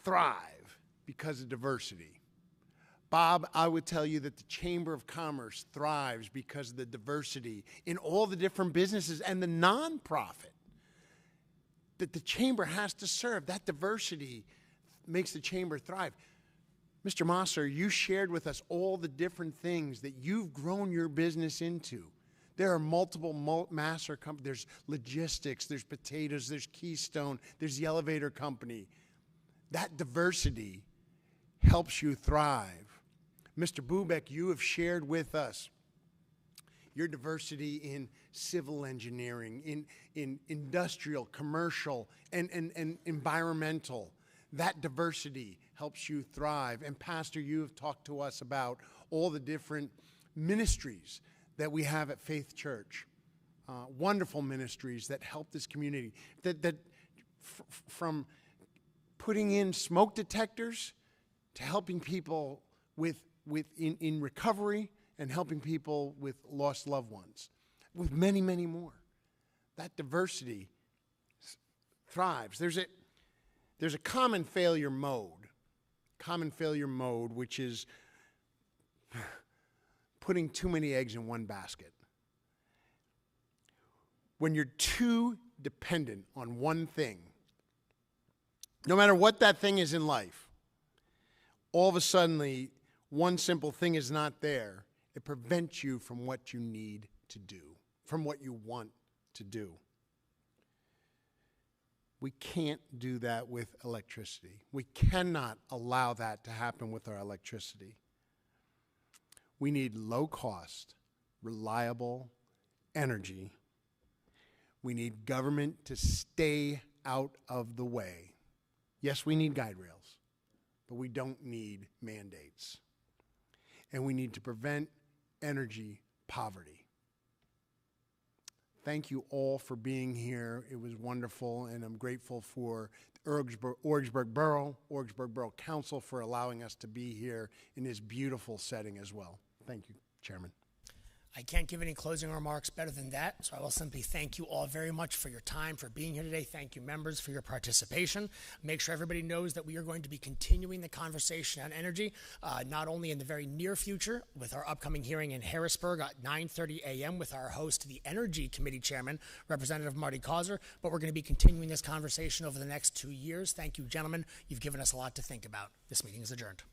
Speaker 2: thrive because of diversity. Bob, I would tell you that the Chamber of Commerce thrives because of the diversity in all the different businesses and the nonprofit that the Chamber has to serve. That diversity makes the Chamber thrive. Mr. Mosser, you shared with us all the different things that you've grown your business into. There are multiple master companies. There's logistics, there's potatoes, there's Keystone, there's the elevator company. That diversity helps you thrive. Mr. Bubeck, you have shared with us your diversity in civil engineering, in industrial, commercial, and environmental. That diversity helps you thrive. And Pastor, you have talked to us about all the different ministries that we have at Faith Church. Wonderful ministries that help this community. From putting in smoke detectors to helping people in recovery and helping people with lost loved ones, with many, many more. That diversity thrives. There's a common failure mode, which is putting too many eggs in one basket. When you're too dependent on one thing, no matter what that thing is in life, all of a sudden, one simple thing is not there. It prevents you from what you need to do, from what you want to do. We can't do that with electricity. We cannot allow that to happen with our electricity. We need low-cost, reliable energy. We need government to stay out of the way. Yes, we need guide rails, but we don't need mandates. And we need to prevent energy poverty. Thank you all for being here. It was wonderful, and I'm grateful for Orgersburg Borough Council for allowing us to be here in this beautiful setting as well. Thank you, Chairman.
Speaker 1: I can't give any closing remarks better than that, so I will simply thank you all very much for your time, for being here today. Thank you, members, for your participation. Make sure everybody knows that we are going to be continuing the conversation on energy, not only in the very near future with our upcoming hearing in Harrisburg at 9:30 a.m. with our host, the Energy Committee Chairman, Representative Marty Causer, but we're going to be continuing this conversation over the next 2 years. Thank you, gentlemen. You've given us a lot to think about. This meeting is adjourned.